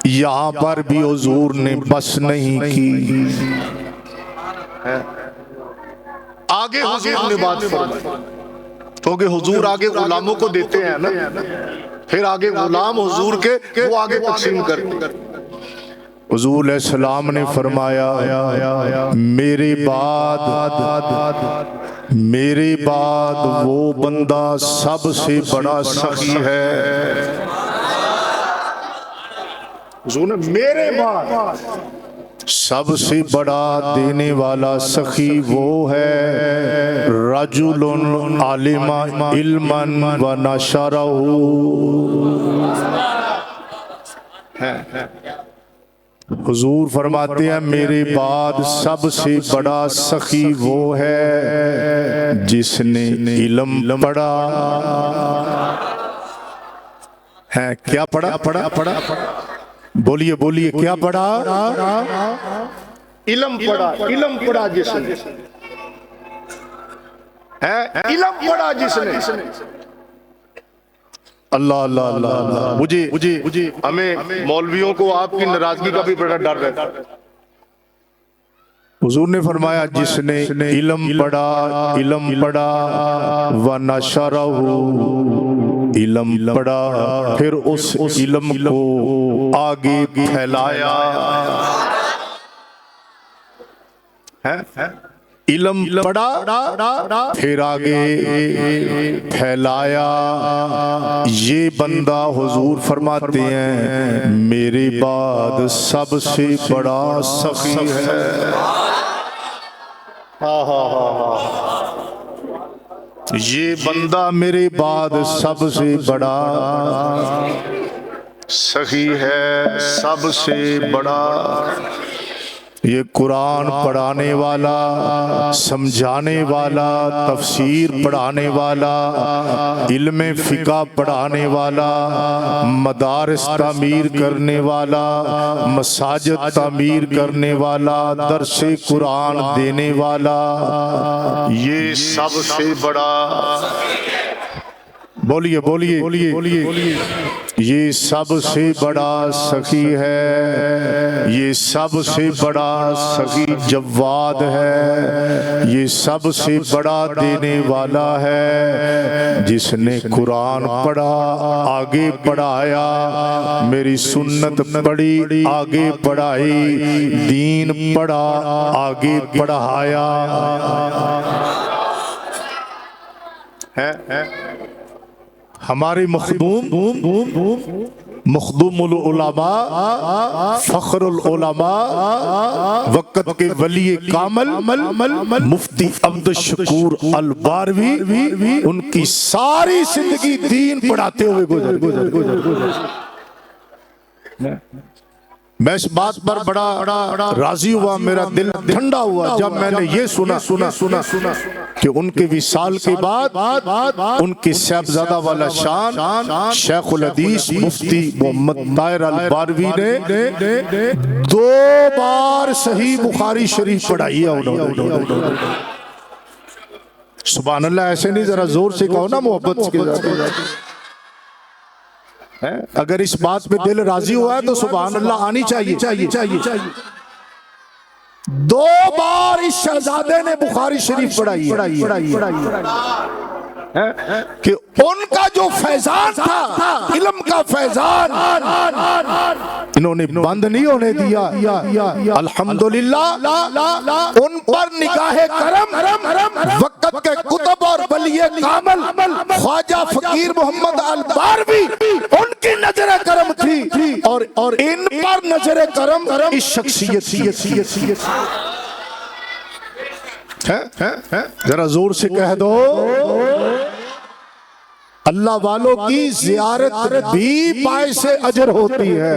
[SPEAKER 1] यहाँ पर भी हुजूर ने बस नहीं की, आगे हुजूर ने बात फरमाई, क्योंकि हुजूर आगे गुलामों को देते हैं ना, फिर आगे गुलाम हुजूर के वो आगे तकसीम करते। हुजूर अलैहिस्सलाम ने फरमाया मेरे बाद वो बंदा सबसे बड़ा सखी है। हुजूर ने मेरे बाद सबसे बड़ा देने वाला सखी वो है रजुलुन आलिमा इल्मन व नशरहु। हुजूर फरमाते हैं मेरे बाद सबसे बड़ा सखी वो है जिसने इल्म पढ़ा है। क्या पढ़ा? बोलिए बोलिए, क्या पढ़ा? इल्म पढ़ा जिसने है, इल्म पढ़ा जिसने। अल्लाह अल्लाह अल्लाह अल्लाह। मुझे हमें मौलवियों को आपकी नाराजगी का भी बड़ा डर रहता है। हुजूर ने फरमाया जिसने इल्म पढ़ा व नशरहु, इल्म पढ़ा फिर उस इल्म को आगे फैलाया है। इल्म पढ़ा फिर आगे फैलाया, ये बंदा हुजूर फरमाते हैं मेरे बाद सबसे बड़ा सखी है। ये बंदा मेरे बाद सबसे बड़ा सखी है, सबसे बड़ा। ये कुरान पढ़ाने वाला, समझाने वाला, तफसीर पढ़ाने वाला, इल्म फ़िक़्ह पढ़ाने वाला, मदारिस तामीर करने वाला, मसाजिद तामीर करने वाला, दर्से कुरान देने वाला, ये सबसे बड़ा। बोलिए बोलिए बोलिए, ये सबसे बड़ा सखी है, ये सबसे बड़ा सखी जवाद है, ये सबसे बड़ा देने वाला है। जिसने कुरान पढ़ा आगे पढ़ाया, मेरी सुन्नत पढ़ी आगे पढ़ाई, दीन पढ़ा आगे पढ़ाया है। हमारे मखदूमुल उलमा, फख्रुल उलमा, वक़्त के वली कामल मुफ्ती अब्दुल शकूर अल बारवी, उनकी सारी जिंदगी दीन पढ़ाते हुए गुजर। मैं इस बात पर बड़ा राजी हुआ, मेरा दिल ठंडा हुआ जब मैंने ये सुना कि उनके विसाल के बाद उनके साहबजादा वाला शान शेखुल हदीस मुफ्ती मोहम्मद ताहिर अल बारवी ने 2 बार सही बुखारी शरीफ पढ़ाई है उन्होंने। सुभान अल्लाह। ऐसे नहीं, जरा जोर से कहो ना मोहब्बत के साथ। अगर इस बात पे दिल राजी हुआ है तो सुभान अल्लाह आनी चाहिए। 2 बार इस शहजादे ने बुखारी शरीफ पढ़ाई कि उनका जो फैजान था, इल्म का फैजान, इन्होंने बंद नहीं होने दिया। अल्हम्दुलिल्लाह उन पर निगाहे करम वक़्त के कुतुब और वलिये कामल ख्वाजा फकीर मोहम्मद अल बारवी, उनकी नजर करम थी और इन पर नजर करम इस शख्सियत है। जरा जोर से कह दो, अल्लाह वालों की जियारत भी बाइस अजर होती है।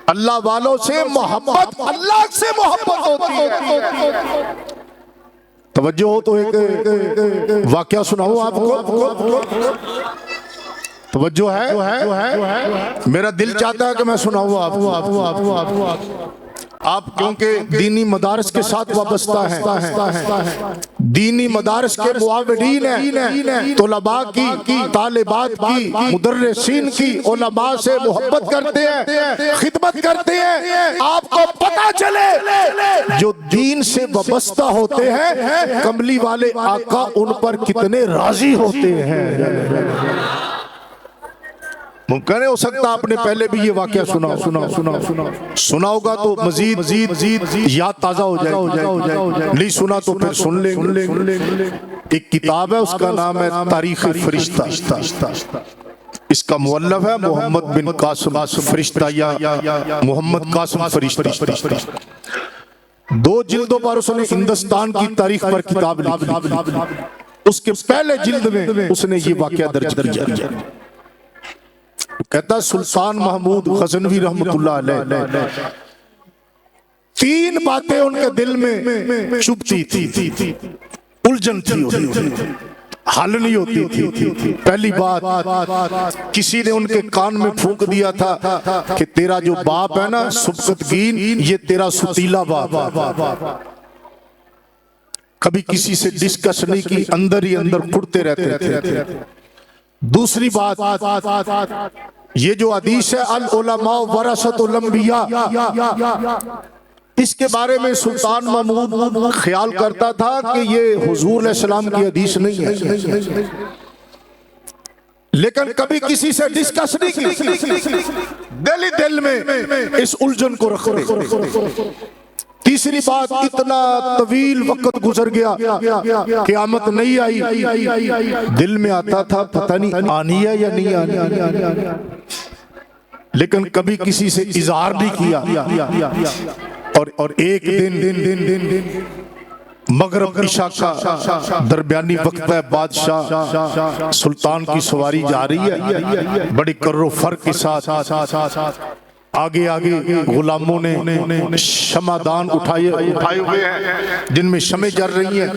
[SPEAKER 1] अल्लाह वालों से मोहब्बत, अल्लाह से मोहब्बत होती है। तवज्जो हो तो एक वाकया सुनाऊं आपको। तवज्जो है, मेरा दिल चाहता है कि मैं सुनाऊं आपको। आप क्योंकि दीनी मदारस के साथ वाबस्ता हैं, दीनी मदारस के मुआविरीन हैं, तलबा की, तालिबात की, मुदर्रिसीन की, उलमा से मोहब्बत करते हैं, खिदमत करते हैं। आपको पता चले जो दीन से वाबस्ता होते हैं, कमली वाले आका उन पर कितने राजी होते हैं। मुमकिन हो सकता आपने पहले भी ये वाकया सुना होगा तो मजीद याद ताजा हो जाए। नहीं सुना तो फिर सुन ले। एक किताब है, उसका नाम है तारीख फरिश्ता। इसका मुअल्लिफ है मोहम्मद बिन कासिम फरिश्ता या मोहम्मद कासिम फरिश्ता। 2 जिल्दों पर उसने हिंदुस्तान की तारीख पर किताब लिखी। उसके पहले जिल्द में उसने ये वाकया दर्ज किया। कहता सुल्तान महमूद गजनवी रहमतुल्लाह अलैह 3 बातें उनके दिल में चुभती थी, उलझन थी, हल नहीं होती थी। पहली बात, किसी ने उनके कान में फूंक दिया था कि तेरा जो बाप है ना सुबकतगीन, ये तेरा सुतीला बाप। कभी किसी से डिस्कस नहीं की, अंदर ही अंदर कुड़ते रहते थे। दूसरी बात, ये जो हदीस है अल उलमा वरसतुल अंबिया, इसके बारे में सुल्तान महमूद ख्याल करता था कि ये हुजूर अलैहिस्सलाम की हदीस नहीं है, लेकिन कभी किसी से डिस्कस नहीं की, दिल में इस उलझन को रखते। तीसरी बात, इतना तवील वक्त गुजर गया, क़यामत नहीं आई, दिल में आता था पता नहीं आनी है या नहीं आनी, लेकिन कभी किसी से इज़हार नहीं किया। और एक दिन मगरिब इशा का दरमियानी वक्त है, बादशाह सुल्तान की सवारी जा रही है बड़ी कर्रो फर्क के साथ। आगे गुलामों ने शमादान उठाए हुए हैं जिनमें शमें जल रही हैं।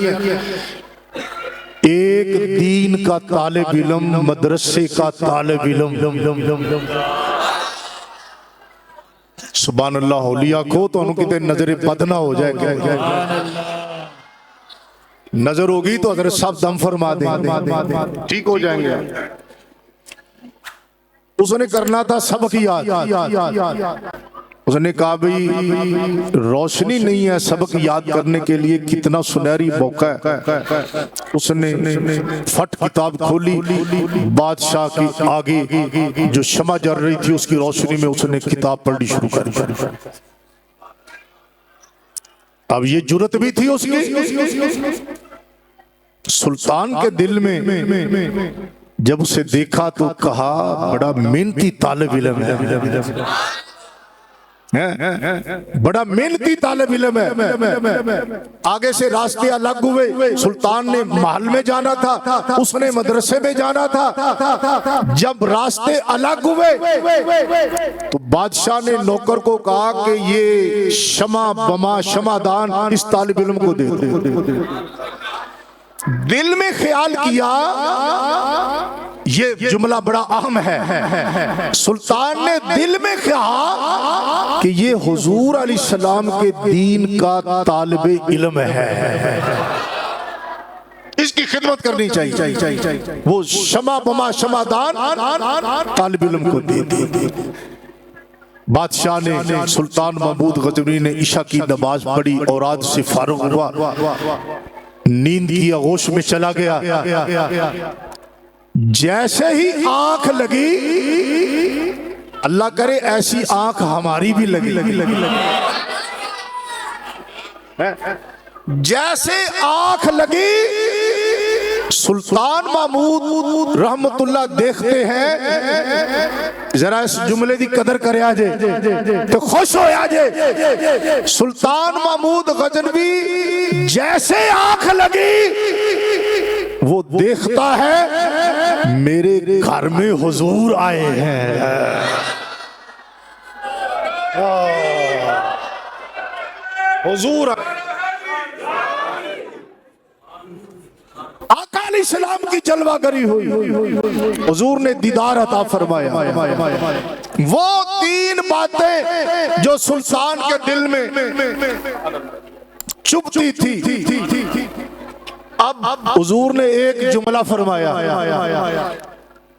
[SPEAKER 1] एक दीन का तालिब इल्म, मदरसे का तालिब इल्म, सुभान अल्लाह, औलिया को तो उनकी नजर बद ना हो जाए। नजर होगी तो हज़रत साहब दम फरमा देंगे, ठीक हो जाएंगे। उसने करना था सबक याद। उसने कहा भाई रोशनी नहीं है सबक याद करने के लिए, कितना सुनहरी मौका है। उसने फट किताब खोली, बादशाह के आगे जो शमा जल रही थी उसकी रोशनी में उसने किताब पढ़नी शुरू कर दी। अब ये जुर्रत भी थी उसकी। सुल्तान के दिल में जब उसे देखा तो कहा बड़ा मेहनती तालिब इल्म है, बड़ा मेहनती तालिब इल्म है। आगे से रास्ते अलग हुए। सुल्तान ने महल में जाना था, उसने मदरसे में जाना था। जब रास्ते अलग हुए तो बादशाह ने नौकर को कहा कि ये शमा बमा शमादान इस तालिब इल्म को दे। दिल में ख्याल किया ये जुमला बड़ा अहम है। सुल्तान ने दिल में कहा कि ये हुजूर अलैहिस्सलाम के दीन का तालिब इल्म है, इसकी खिदमत करनी चाहिए। वो शमा बमा शमादान तालिब इल्म को दे दी। बादशाह ने, सुल्तान महमूद गजनवी ने इशा की नमाज पढ़ी और आज से फारुग हुआ, नींद की आगोश में चला गया। जैसे ही आंख लगी, अल्लाह करे ऐसी आंख हमारी भी लगी। जैसे आंख लगी, सुल्तान महमूद रहमतुल्लाह देखते हैं, जरा इस जुमले की कदर करे आजे तो खुश हो आजे। सुल्तान महमूद गजनवी जैसे आंख लगी, वो देखता है मेरे घर में हुजूर आए हैं। हुजूर आका अलैहिस्सलाम की जलवागरी हुई, हुजूर ने दीदार अता फरमाया। वो 3 बातें जो सुल्तान के दिल में चुभती थी, अब हुजूर ने एक जुमला फरमाया,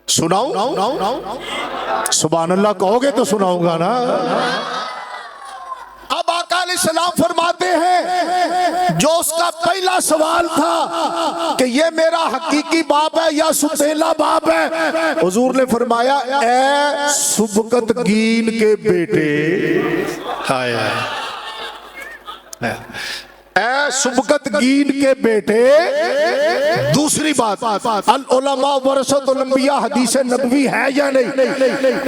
[SPEAKER 1] सुनाऊं? सुभान अल्लाह कहोगे तो सुनाऊंगा ना। अब आका अलैहिस्सलाम फरमाते हैं, जो उसका पहला सवाल था कि ये मेरा हकीकी बाप है या सुतेला बाप है, हुजूर ने फरमाया, ए सुबकतगीन के बेटे, हाय ए सुबकतगीन के बेटे। दूसरी बात, अल उलमा वरसतुल अंबिया हदीस नबवी है या नहीं?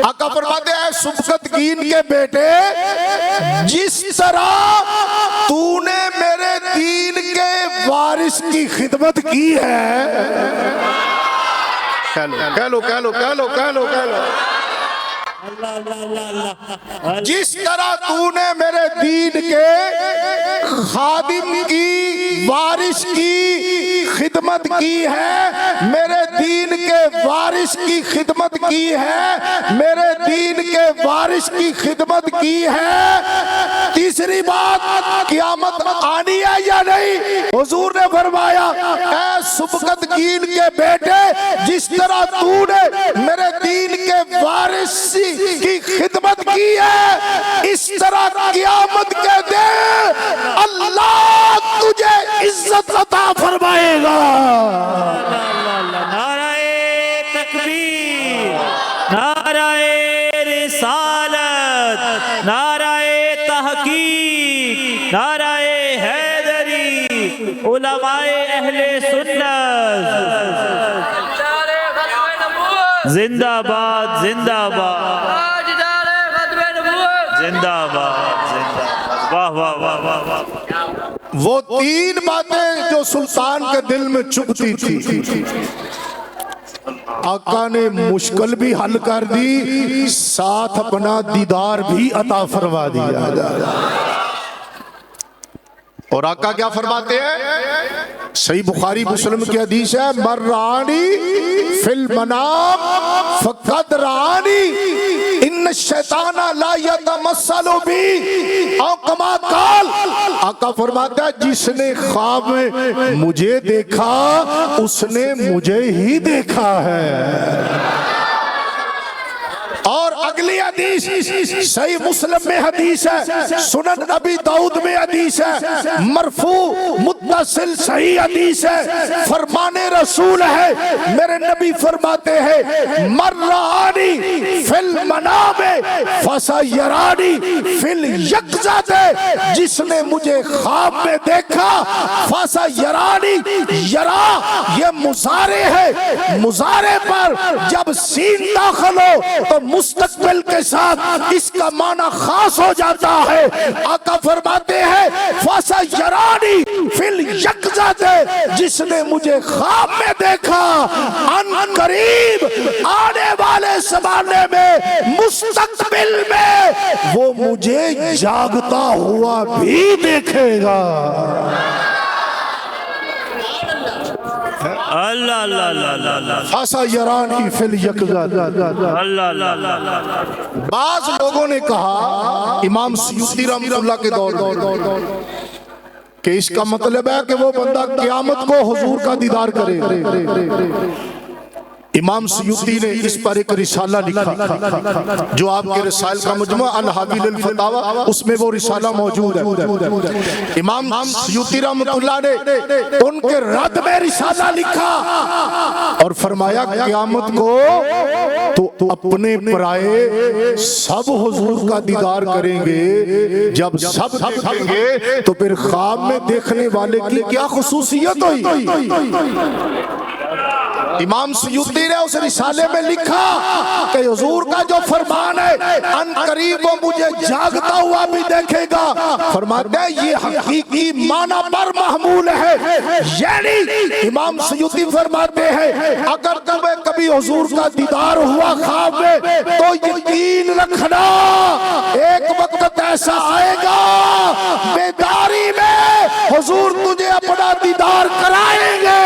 [SPEAKER 1] आका फरमाते हैं, सुबकतगीन के बेटे, जिस तरह तूने मेरे दीन के वारिस की खिदमत की है, कह लो कह लो कह लो कह लो कह लो कह लो, जिस तरह तूने मेरे दीन के खादिम की वारिस की खिदमत की है, मेरे दीन के वारिस की खिदमत की है, मेरे दीन के वारिस की खिदमत की है। तीसरी बात, क़यामत आनी है या नहीं? हुजूर ने फरमाया, ऐ सुबकतगीन के बेटे, जिस तरह तूने मेरे दीन के वारिस की खिदमत की है, इस तरह क़यामत के दिन अल्लाह तुझे इज्जत अता फरमाएगा।
[SPEAKER 2] नाराए तकबीर, नाराए रिसालत, नाराए तहकीक, नाराए हैदरी, उलमाए अहले सुन्नत जिंदाबाद जिंदाबाद जिंदाबाद जिंदाबाद। वाह वाह वाह वाह वाह।
[SPEAKER 1] वो तीन बातें जो सुल्तान के दिल में चुभती थी, आका ने मुश्किल भी हल कर दी, साथ अपना दीदार भी अता फरमा दिया। और आका क्या फरमाते हैं? सही बुखारी मुस्लिम की हदीस है, मर्रानी फिल मनाम फक़द रानी इन शैताना ला यतमस्सलु बी औ कमा काल। आका फरमाता है, जिसने ख्वाब में मुझे देखा उसने मुझे ही देखा है। और अगली हदीस सही मुस्लिम में हदीस है, सुनन अबी दाऊद में हदीस है, मरफू मुत्तसिल सही हदीस है, फरमाने रसूल है, मेरे नबी फरमाते हैं, मर्रानी फिल मनामे फसयरानी फिल यक़ज़ाते, जिसने मुझे ख्वाब में देखा, फसयरानी, यरा ये मुजारे है, मुजारे पर जब सीन दाखिल हो तो मुस्तकबिल के साथ इसका माना खास हो जाता है। आका फरमाते हैं, फसयरानी फिल यक़ज़ाते, जिसने मुझे ख्वाब में देखा, अन करीब आने वाले ज़माने में, मुस्तकबिल में वो मुझे जागता हुआ भी देखेगा।
[SPEAKER 2] अल्लाह अल्लाह अल्लाह अल्लाह
[SPEAKER 1] फसयरानी फिल यक़ज़ाते।
[SPEAKER 2] अल्लाह अल्लाह।
[SPEAKER 1] बाज़ लोगों ने कहा, इमाम सयूती रहमतुल्लाह के दौर में, कि इसका मतलब है कि वो बंदा क़यामत को हुजूर का दीदार करे। इमाम सयूती ने इस पर एक रिसाला लिखा, जो आपके रिसाल का मुजमा अल हाविल अल फतावा, उसमें वो रिसाला मौजूद है। इमाम सयूती रहमतुल्लाह ने उनके रद में रिसाला लिखा और फरमाया, क़यामत को तो अपने पराए सब हुजूर का दीदार करेंगे। जब सब देखेंगे तो फिर ख्वाब में देखने वाले की क्या खुसूसियत हुई? इमाम सयूती ने उस रिसाले में लिखा कि हुजूर का जो फरमान है, अन करीब वो मुझे जागता हुआ भी देखेगा, फरमाते हैं ये हकीकी माना पर महमूल है। यानी इमाम सयूती फरमाते हैं, अगर तुम्हें कभी हुजूर का दीदार हुआ ख्वाब में, तो यकीन रखना एक वक्त ऐसा आएगा बेदारी में हुजूर तुझे अपना दीदार कराएंगे।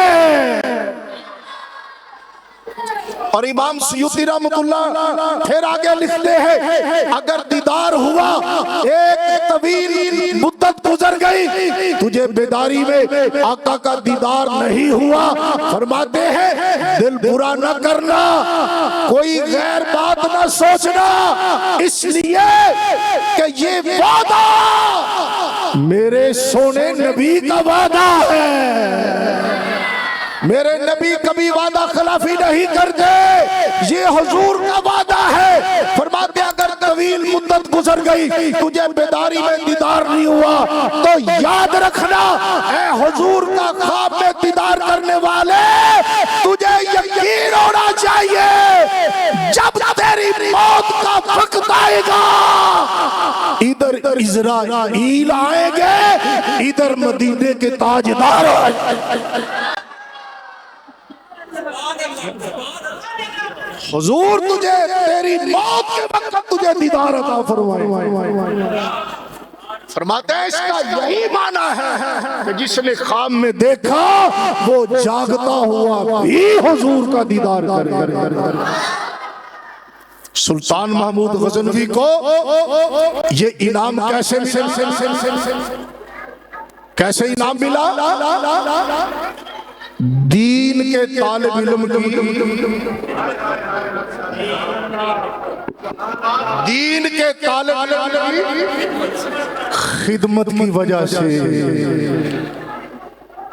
[SPEAKER 1] और इमाम सयूती रहमतुल्लाह फिर आगे लिखते हैं, अगर दीदार हुआ, एक तवील मुद्दत गुजर गई, तुझे तुझे बेदारी में आका का दीदार नहीं हुआ, फरमाते हैं दिल बुरा न करना, कोई गैर बात न सोचना, इसलिए कि ये वादा मेरे सोने नबी का वादा है। मेरे नबी कभी वादा खिलाफी नहीं करते, ये हुजूर का वादा है। फरमाते अगर तवील मुद्दत गुजर गई, तुझे बेदारी में दीदार नहीं हुआ, तो याद रखना ऐ हुजूर का ख्वाब में दीदार करने वाले, तुझे यकीन होना चाहिए जब तेरी मौत का वक्त आएगा, इधर इज़राइल आएंगे, इधर मदीने के ताजदार आएंगे। हुजूर तुझे तेरी मौत के वक्त तुझे दीदार अता फरमाए। फरमाते हैं इसका यही माना है कि जिसने ख्वाब में देखा वो जागता हुआ भी हुजूर का दीदार करे। सुल्तान महमूद गजनवी को ये इनाम कैसे इनाम मिला? दीन के तालिब इल्म की, दीन के तालिब इल्म की खिदमत की वजह से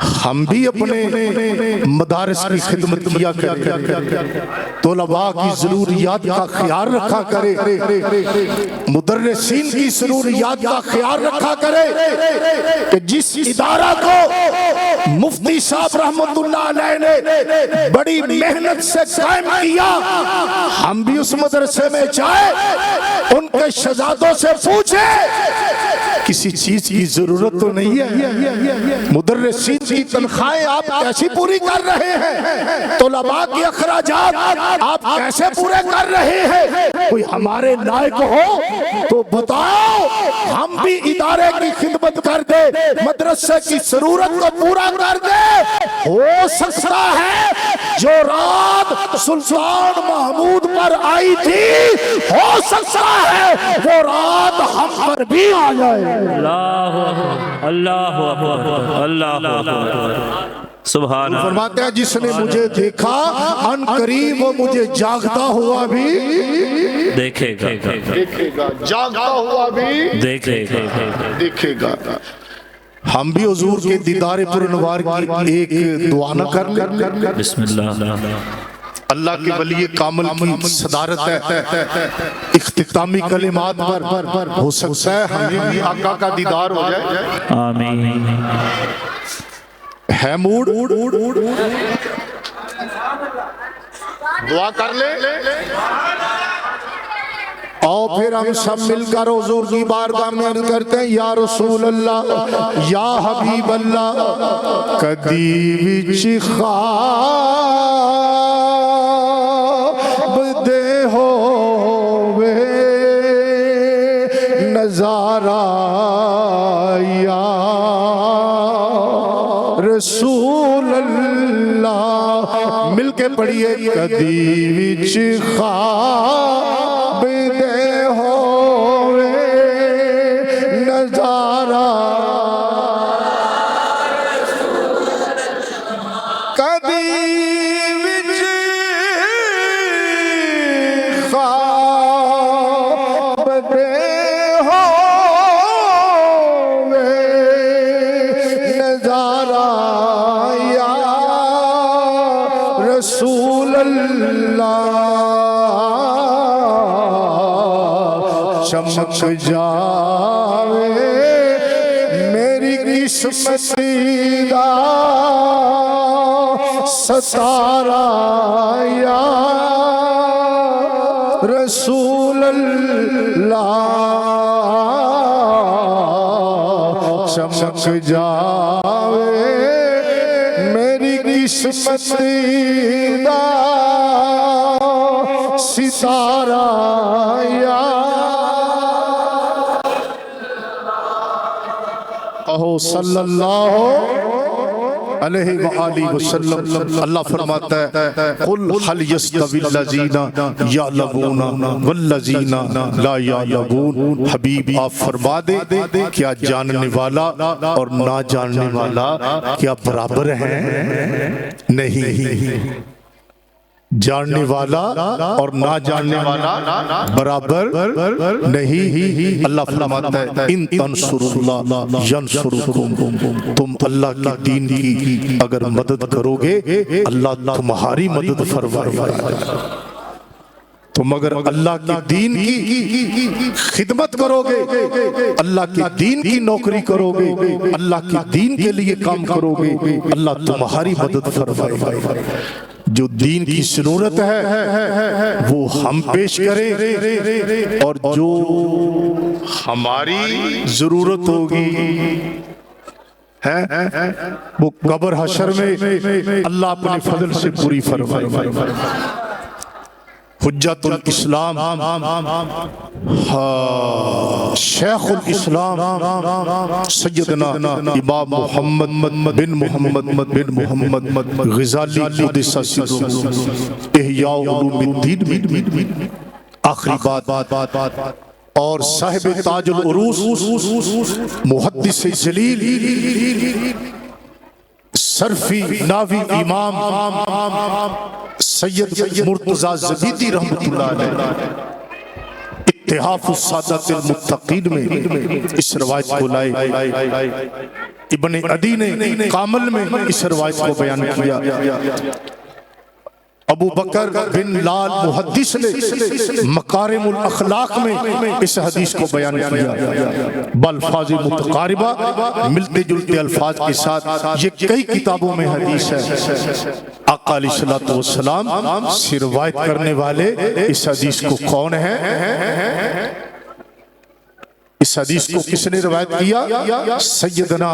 [SPEAKER 1] हम भी अपने मदारस की खिदमत किया करें, तोलबा की जरूरियात का ख्याल रखा करे, मुदर्रिसीन की जरूरियात का ख्याल रखा करे कि जिस इदारा को मुफ्ती साहब रहमतुल्लाह अलैह ने बड़ी मेहनत से कायम किया, हम भी उस मदरसे में जाए, उनके शहजादों से पूछे किसी चीज की जरूरत तो नहीं है, मुदर्रिसीन की तनख्वाहें आप कैसी पूरी कर रहे हैं, तोलबा के अखराजात आप कैसे पूरे कर रहे हैं, कोई हमारे लायक हो तो बताओ, हम भी इदारे की खिदमत कर दे, मदरसे की जरूरत को पूरा कर दे। हो सकता है जो रात सुल्तान महमूद पर आई थी, हो सकता है वो रात हम पर भी आ जाए।
[SPEAKER 2] अल्लाह अल्लाह अल्लाह सुभान।
[SPEAKER 1] फरमाते हैं जिसने मुझे देखा अन करीब वो मुझे जागता हुआ भी
[SPEAKER 2] देखेगा,
[SPEAKER 1] जागता हुआ भी देखेगा। हम भी हुजूर के दीदारे पुरनवार की एक दुआ न कर ले?
[SPEAKER 2] बिस्मिल्लाह।
[SPEAKER 1] अल्लाह के वली कामिल की सदारत है, इख्तितामी कलिमात पर हो सकता है हमें भी आका का दीदार हो जाए।
[SPEAKER 2] आमीन।
[SPEAKER 1] है मूड दुआ कर ले और फिर हम सब मिलकर हुजूर की बारगाह में अर्ज़ करते हैं, या रसूल अल्लाह या हबीब अल्लाह, कदी विच ख्वाब दे होवे नज़ारा, या रसूल अल्लाह। मिलके पढ़िए, कदी विच ख्वाब दे होवे नज़ारा, कदी विच ख्वाब दे होवे नज़ारा, या रसूल अल्लाह। चमक जावे मेरी किस्मती दा सतारा, या रसूल अल्लाह। चमक जावे मेरी किस्मती दा सितारा, या कहो सल्लल्लाहु अलैहि व आलिहि वसल्लम। अल्लाह फरमाता है कुल हल यस्तविल्लज़ीना यअलमूना वल्लज़ीना ला यअलमून। हबीब आप फरमा दे क्या जानने वाला और ना जानने वाला क्या बराबर हैं? नहीं, जानने वाला और ना जानने वाला बराबर नहीं। अल्लाह फरमाता है इन तंसुरुल्लाह यंसुरुकुम, तुम अल्लाह के दीन की अगर मदद करोगे अल्लाह तुम्हारी मदद फरमाएगा। तुम अगर अल्लाह के दीन की खिदमत करोगे, अल्लाह के दीन की नौकरी करोगे, अल्लाह के दीन के लिए काम करोगे, अल्लाह तुम्हारी मदद फरमाएगा। जो दीन की जरूरत है वो हम पेश करें और जो हमारी जरूरत होगी है वो कब्र हशर में अल्लाह अपने फजल से पूरी फरमाए। हुज्जतुल इस्लाम शेखुल इस्लाम सैयदना इमाम मोहम्मद बिन मोहम्मद ग़ज़ाली क़ुद्दस सिर्रुहु इहया उलूमुद्दीन आखिरी बात और साहिब ताजुल उरूस मुहद्दिस जलील सरफी नावी इमाम सैयद मुर्तज़ा ज़बीदी रहमतुल्लाह अलैह इत्तिहाफुस सादातिल मुत्तक़ीन में इस रवायत को लाए। इब्ने अदी ने कामिल में इस रवायत को बयान किया। अबू बकर बिन लाल मुहद्दिस ने मकारिमुल अखलाक में इस हदीस को बयान किया। बल्फाज़ मुतकारिबा मिलते जुलते अल्फाज के साथ ये कई किताबों में हदीस है। आका अलैहिस्सलातु वस्सलाम से रिवायत करने वाले इस हदीस को कौन है? इस हदीस को किसने रिवायत किया? सैयदना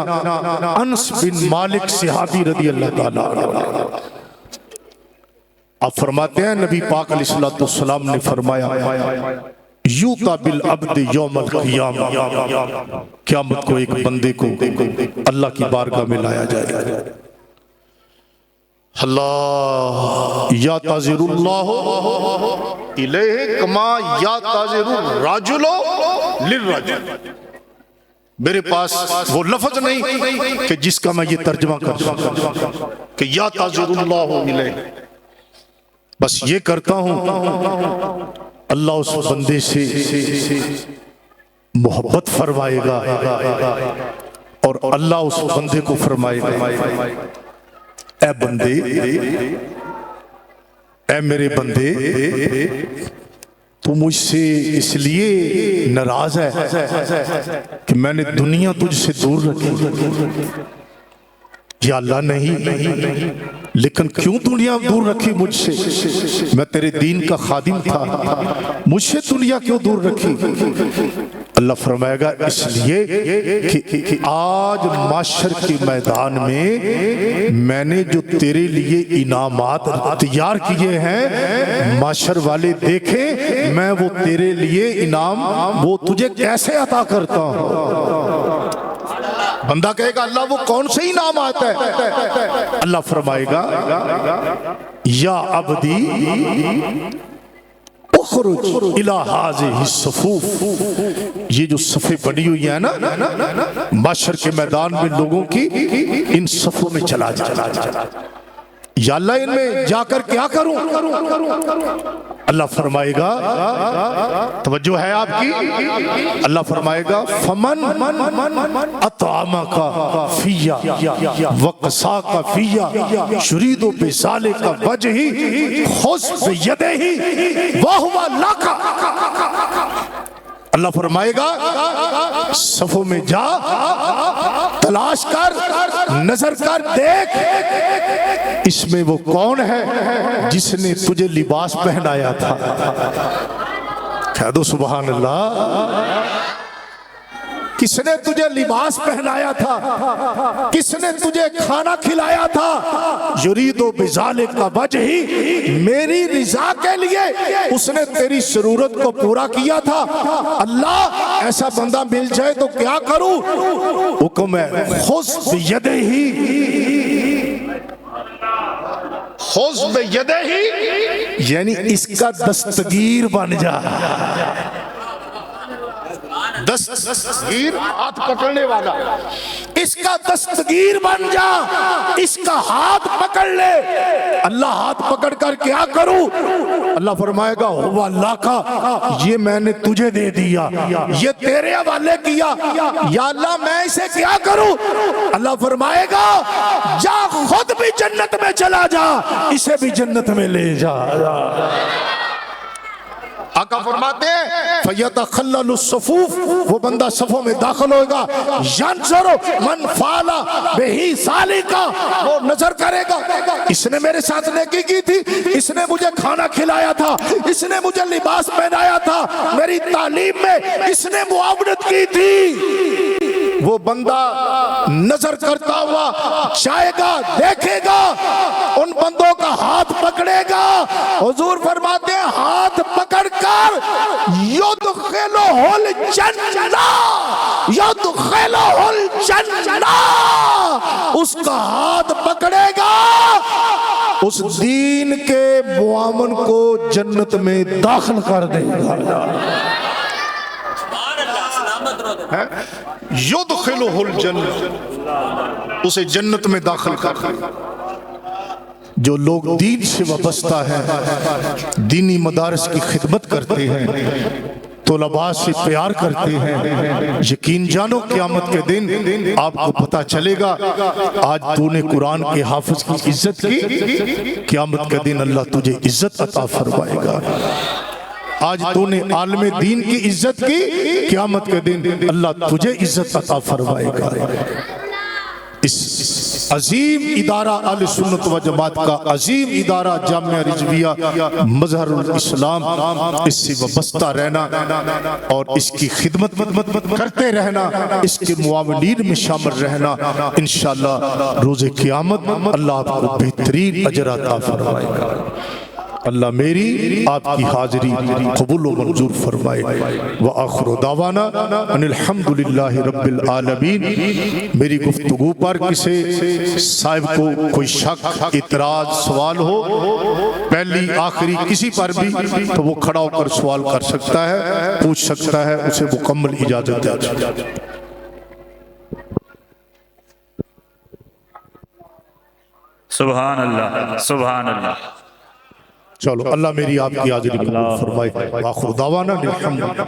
[SPEAKER 1] अनस बिन मालिक सहाबी रज़ियल्लाहु ताला अन्हु। आप फरमाते हैं नबी पाक अलैहिस्सलातु वस्सलाम ने फरमाया यूता बिल अब्द यौमल क़ियामा, क़यामत को एक बंदे को अल्लाह की बारगाह में लाया जाएगा। अल्लाह या ताज़िरुल्लाह इलैहि कमा या ताज़िरुर राजुलो लिर्रजुल। मेरे पास वो लफ्ज नहीं कि जिसका मैं ये तर्जुमा कर सकूं कि या ताज़िरुल्लाह इलैहि, बस ये करता हूं अल्लाह उस बंदे से मोहब्बत फरमाएगा और अल्लाह उस बंदे को फरमाएगा ए बंदे, ए मेरे बंदे, तू मुझसे इसलिए नाराज है कि मैंने दुनिया तुझसे दूर रखी। या अल्लाह नहीं, लेकिन क्यों दुनिया दूर रखी मुझसे? मैं तेरे दीन का खादिम था, मुझसे दुनिया क्यों दूर रखी? अल्लाह फरमाएगा इसलिए कि आज माशर के मैदान में मैंने जो तेरे लिए इनामात तैयार किए हैं, माशर वाले देखें मैं वो तेरे लिए इनाम वो तुझे कैसे अता करता हूँ। बंदा कहेगा अल्लाह वो कौन से इनाम आता है? अल्लाह फरमाएगा या अब्दी उखरुज इला हाज़िहि सफ़ूफ़, ये जो सफ़े बनी हुई है ना माशर के मैदान में लोगों की, इन सफ़ों में चला जा। या अल्लाह इनमें जाकर क्या करूं? अल्लाह फरमाएगा, तवज्जो है आपकी, अल्लाह फरमाएगा फमन अतामा का फिया वक़सा का फिया शुरीदो बेसाले का वजही खुस बियदिही वहुवा लका। अल्लाह फरमाएगा सफों में जा, तलाश कर, नजर कर, देख इसमें वो कौन है जिसने तुझे लिबास पहनाया था। कह दो सुभान अल्लाह। किसने तुझे लिबास पहनाया था? किसने तुझे खाना खिलाया था? युरीदो बिज़ाले का वजही, मेरी रिजा के लिए उसने तेरी जरूरत को पूरा किया था। अल्लाह ऐसा बंदा मिल जाए तो क्या करूं? हुक्म है खुज़ बियदिही खोज में यदे ही, यानी इसका दस्तगीर बन जा। दस्तगीर हाथ पकड़ने वाला, इसका दस्तगीर बन जा, इसका हाथ पकड़ ले। अल्लाह हाथ पकड़ कर क्या करूं? अल्लाह फरमाएगा हुवा अल्लाह का, ये मैंने तुझे दे दिया, ये तेरे हवाले किया। या अल्लाह मैं इसे क्या करूं? अल्लाह फरमाएगा जा खुद भी जन्नत में चला जा, इसे भी जन्नत में ले जा। आका फरमाते हैं फयतखल्ललुस्सफूफ, वो बंदा सफों में दाखिल होगा। यंज़ुरु मन फाला बिही सालिका, वो नजर करेगा इसने मेरे साथ नेकी की थी, इसने मुझे खाना खिलाया था, इसने मुझे लिबास पहनाया था, मेरी तालीम में इसने मुआवनत की थी। वो बंदा नजर करता हुआ जाएगा, देखेगा, उन बंदों का हाथ पकड़ेगा। हुजूर फरमाते हैं हाथ पकड़कर युदखिलुहुल जन्नह, युदखिलुहुल जन्नह, उसका हाथ पकड़ेगा, उस दीन के मुआमन को जन्नत में दाखिल कर देगा। युदखिलुहुल जन्नह, उसे जन्नत में दाखिल कर। जो लोग दीन से वाबस्ता है, दीनी मदारस की खिदमत करते हैं, तलबा से प्यार करते हैं, यकीन जानो क़यामत के दिन आपको पता चलेगा आज तूने कुरान के हाफिज की इज्जत की, क़यामत के दिन अल्लाह तुझे इज्जत अता फरमाएगा। आज तूने आलमे दीन की इज्जत की, क़यामत के दिन अल्लाह तुझे इज्जत अता फरमाएगा। इस अजीम इदारा अहले सुन्नत व जमात का अजीम इदारा जामिया रिजविया मज़हरुल इस्लाम, इससे वाबस्ता रहना और इसकी खिदमत करते रहना, इसके मुआवनीन में शामिल रहना, इंशाअल्लाह रोज़े क़यामत अल्लाह आपको बेहतरीन अजर अता फरमाएगा। अल्लाह मेरी आपकी हाजिरी कबूल व मंजूर फरमाए। व आखिर दावाना अनिल हम्दुलिल्लाहि रब्बिल आलमीन। मेरी गुफ्तगू पर किसी साहिब को कोई शक, इतराज, सवाल हो, पहली आखिरी किसी पर भी, तो वो खड़ा होकर सवाल कर सकता है, पूछ सकता है, उसे मुकम्मल इजाजत है।
[SPEAKER 2] सुभान अल्लाह, सुभान अल्लाह।
[SPEAKER 1] चलो अल्लाह मेरी आपकी हाजिरी कबूल फरमाए। आखिर दावाना अनिल हम्दुलिल्लाह।